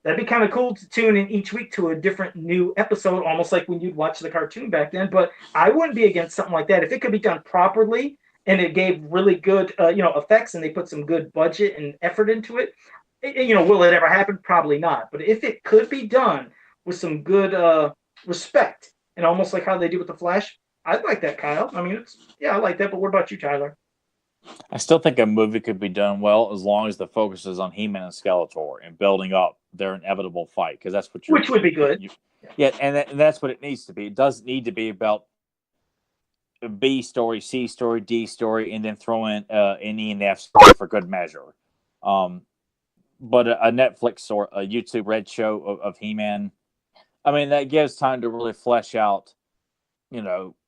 that'd be kind of cool to tune in each week to a different new episode, almost like when you'd watch the cartoon back then. But I wouldn't be against something like that. If it could be done properly and it gave really good, effects, and they put some good budget and effort into it, will it ever happen? Probably not. But if it could be done with some good respect, and almost like how they do with The Flash, I'd like that, Kyle. I mean, I like that. But what about you, Tyler? I still think a movie could be done well as long as the focus is on He-Man and Skeletor and building up their inevitable fight, because that's what which would be good. Yeah, and that's what it needs to be. It doesn't need to be about a B story, C story, D story, and then throw in an E and F story for good measure. But a Netflix or a YouTube Red show of He-Man, I mean, that gives time to really flesh out,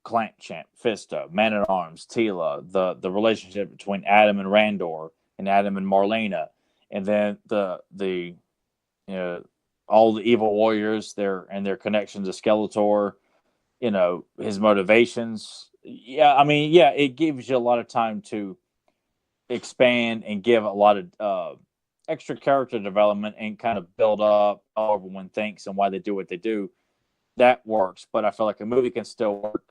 Clamp Champ, Fisto, Man at Arms, Tila, the relationship between Adam and Randor, and Adam and Marlena, and then the all the evil warriors, their connections to Skeletor, his motivations. Yeah, I mean, yeah, it gives you a lot of time to expand and give a lot of extra character development and kind of build up how everyone thinks and why they do what they do. That works, but I feel like a movie can still work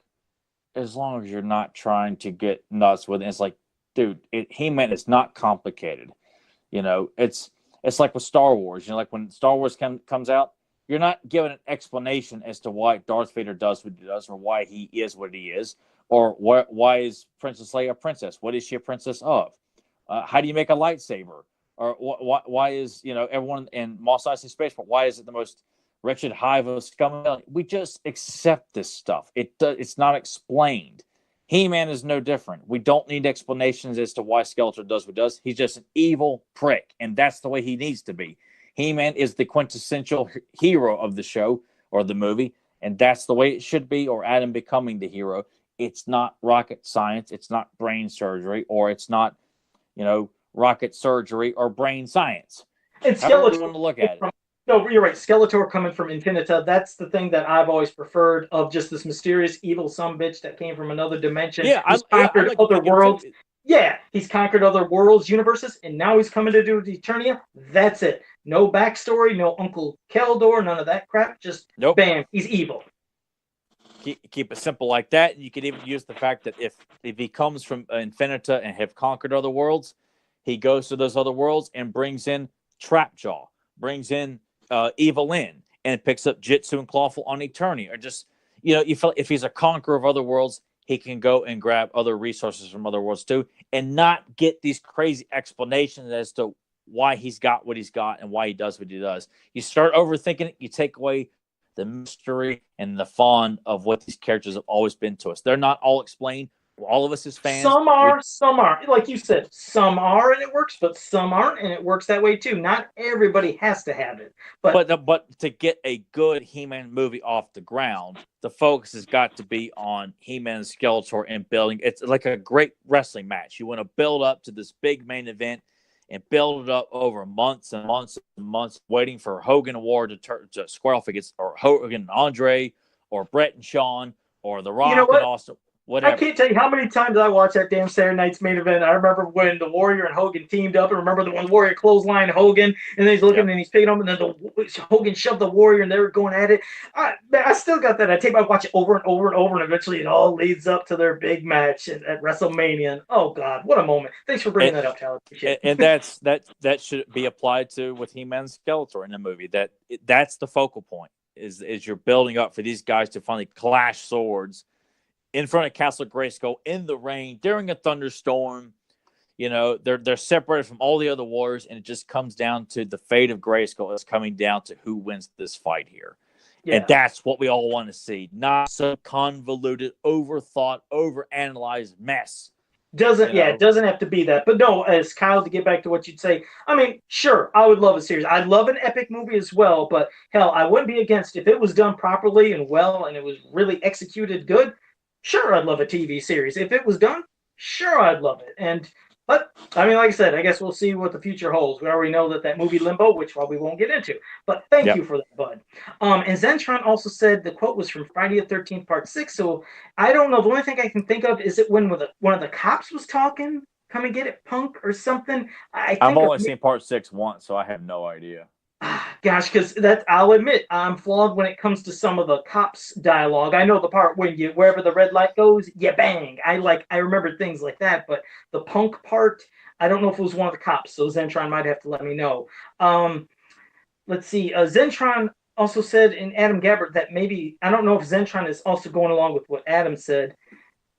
as long as you're not trying to get nuts with it. It's like, dude, He-Man is not complicated. It's like with Star Wars. Like when Star Wars comes out, you're not given an explanation as to why Darth Vader does what he does, or why he is what he is, or why is Princess Leia a princess? What is she a princess of? How do you make a lightsaber? Or why is everyone in Mos Eisley Spaceport? Why is it the most wretched hive of scum? We just accept this stuff. It's not explained. He-Man is no different. We don't need explanations as to why Skeletor does what he does. He's just an evil prick, and that's the way he needs to be. He-Man is the quintessential hero of the show or the movie, and that's the way it should be, or Adam becoming the hero. It's not rocket science. It's not brain surgery, or it's not, rocket surgery or brain science. And However you want to look at it. No, you're right. Skeletor coming from Infinita, that's the thing that I've always preferred, of just this mysterious evil sumbitch that came from another dimension. Yeah, he's conquered other worlds. Yeah, he's conquered other worlds, universes, and now he's coming to do Eternia. That's it. No backstory, no Uncle Keldor, none of that crap. Just bam, he's evil. Keep it simple like that. You could even use the fact that if he comes from Infinita and have conquered other worlds, he goes to those other worlds and brings in Trapjaw, brings in Evelyn, and picks up Jitsu and Clawful on Eternia. Or just, you feel if he's a conqueror of other worlds, he can go and grab other resources from other worlds too, and not get these crazy explanations as to why he's got what he's got and why he does what he does. You start overthinking it, you take away the mystery and the fun of what these characters have always been to us. They're not all explained. All of us as fans. Some are. Like you said, some are and it works, but some aren't and it works that way too. Not everybody has to have it. But to get a good He-Man movie off the ground, the focus has got to be on He-Man and Skeletor and building. It's like a great wrestling match. You want to build up to this big main event and build it up over months and months and months, waiting for Hogan and Ward to square off against, or Hogan and Andre, or Brett and Shawn, or The Rock and Austin. Whatever. I can't tell you how many times I watched that damn Saturday night's main event. I remember when the Warrior and Hogan teamed up. I remember the one Warrior clothesline Hogan, and then he's looking and he's picking up, and then Hogan shoved the Warrior, and they were going at it. I still got that. I watch it over and over and over, and eventually it all leads up to their big match at WrestleMania. And, oh God, what a moment! Thanks for bringing that up, Tyler. And that should be applied to with He-Man and Skeletor in the movie. That's the focal point. Is you're building up for these guys to finally clash swords in front of Castle Grayskull in the rain during a thunderstorm. They're separated from all the other warriors, and it just comes down to the fate of Grayskull is coming down to who wins this fight here. Yeah. And that's what we all want to see. Not some convoluted, overthought, overanalyzed mess. It doesn't have to be that. But no, as Kyle, to get back to what you'd say, I mean, sure, I would love a series. I'd love an epic movie as well, but hell, I wouldn't be against if it was done properly and well and it was really executed good. Sure, I'd love a TV series. If it was done, sure, I'd love it. But, I mean, like I said, I guess we'll see what the future holds. We already know that movie Limbo, which probably won't get into. But thank you for that, bud. And Zentron also said the quote was from Friday the 13th, Part 6. So I don't know. The only thing I can think of is it when one of the cops was talking, come and get it, punk, or something. I've only seen Part 6 once, so I have no idea. Gosh, because I'll admit, I'm flawed when it comes to some of the cops' dialogue. I know the part when wherever the red light goes, you bang. I remember things like that, but the punk part, I don't know if it was one of the cops, so Zentron might have to let me know. Let's see. Zentron also said in Adam Gabbert that maybe, I don't know if Zentron is also going along with what Adam said.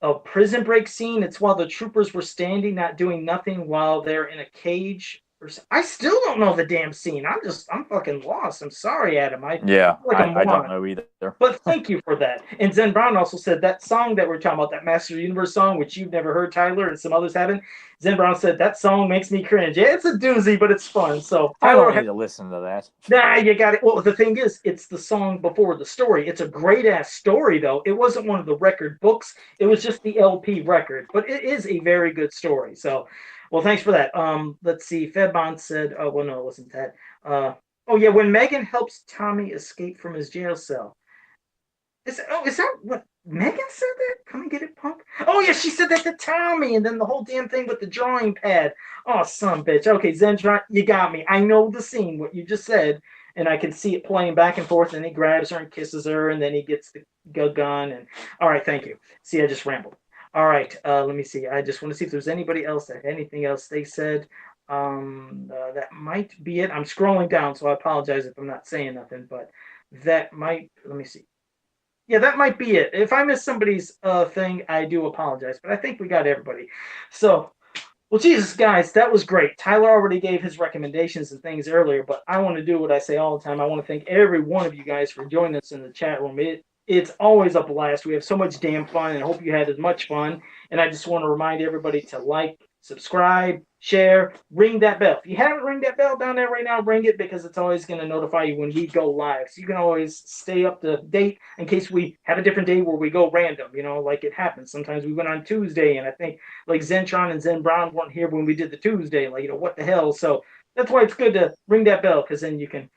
A prison break scene, it's while the troopers were standing, not doing nothing while they're in a cage. I still don't know the damn scene. I'm fucking lost. I'm sorry, Adam. I don't know either. But thank you for that. And Zen Brown also said that song that we're talking about, that Master of the Universe song, which you've never heard, Tyler, and some others haven't. Zen Brown said that song makes me cringe. Yeah, it's a doozy, but it's fun. So I don't need to listen to that. Nah, you got it. Well, the thing is, it's the song before the story. It's a great ass story, though. It wasn't one of the record books. It was just the LP record, but it is a very good story. So. Well, thanks for that. Let's see. Fedbon said, oh, well, no, it wasn't that. Oh, yeah, when Megan helps Tommy escape from his jail cell. Is that what Megan said that? Come and get it, punk? Oh, yeah, she said that to Tommy, and then the whole damn thing with the drawing pad. Oh, son bitch. Okay, Zentron, you got me. I know the scene, what you just said, and I can see it playing back and forth, and he grabs her and kisses her, and then he gets the gun. And all right, thank you. See, I just rambled. All right, let me see. I just want to see if there's anybody else that anything else they said. That might be it. I'm scrolling down, so I apologize if I'm not saying nothing, but that might, let me see. Yeah, that might be it. If I missed somebody's thing, I do apologize, but I think we got everybody. So, well, Jesus, guys, that was great. Tyler already gave his recommendations and things earlier, but I want to do what I say all the time. I want to thank every one of you guys for joining us in the chat room. It's always a blast. We have so much damn fun, and I hope you had as much fun. And I just want to remind everybody to like, subscribe, share, ring that bell. If you haven't ring that bell down there right now, ring it, because it's always going to notify you when we go live. So you can always stay up to date in case we have a different day where we go random, like it happens. Sometimes we went on Tuesday, and I think like Zentron and Zen Brown weren't here when we did the Tuesday. Like, what the hell? So that's why it's good to ring that bell, because then you can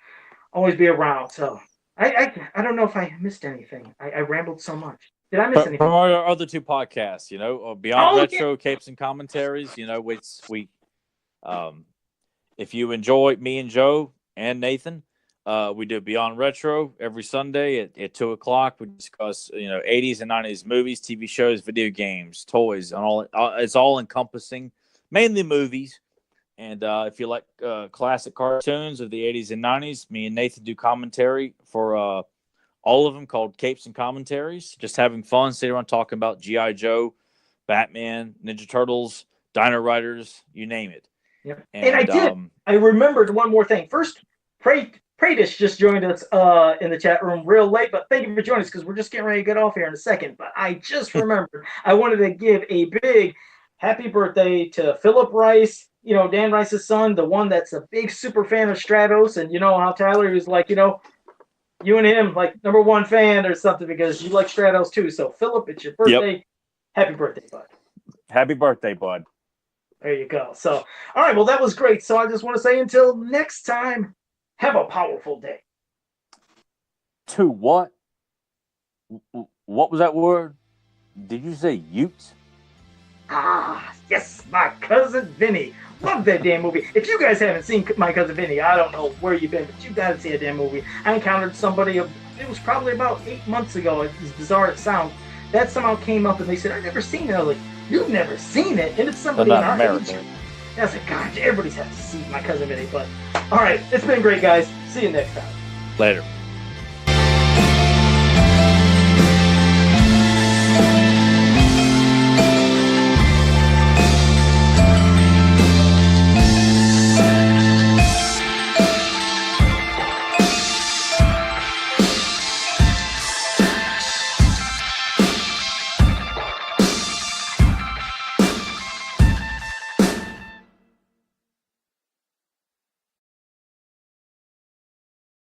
always be around. So I don't know if I missed anything. I rambled so much. Did I miss anything? From our other two podcasts, Beyond Retro, yeah. Capes and Commentaries, if you enjoy me and Joe and Nathan, we do Beyond Retro every Sunday at 2 o'clock. We discuss, 80s and 90s movies, TV shows, video games, toys, and all. It's all encompassing, mainly movies. And if you like classic cartoons of the 80s and 90s, me and Nathan do commentary for all of them, called Capes and Commentaries. Just having fun, sitting around talking about G.I. Joe, Batman, Ninja Turtles, Dino Riders, you name it. Yep. And I did. I remembered one more thing. First, Pradish just joined us in the chat room real late, but thank you for joining us, because we're just getting ready to get off here in a second. But I just remembered I wanted to give a big happy birthday to Philip Rice, Dan Rice's son, the one that's a big super fan of Stratos. And how Tyler was like, you and him, like, #1 fan or something, because you like Stratos too. So, Philip, it's your birthday. Yep. Happy birthday, bud. Happy birthday, bud. There you go. So, all right, well, that was great. So, I just want to say until next time, have a powerful day. To what? What was that word? Did you say Utes? Ah, yes, My Cousin Vinny. Love that damn movie. If you guys haven't seen My Cousin Vinny, I don't know where you've been, but you got to see a damn movie. I encountered somebody, it was probably about 8 months ago, as bizarre as it sounds, that somehow came up and they said, I've never seen it. I was like, you've never seen it? And it's somebody in our age. And I was like, God, everybody's had to see My Cousin Vinny. But, all right, it's been great, guys. See you next time. Later.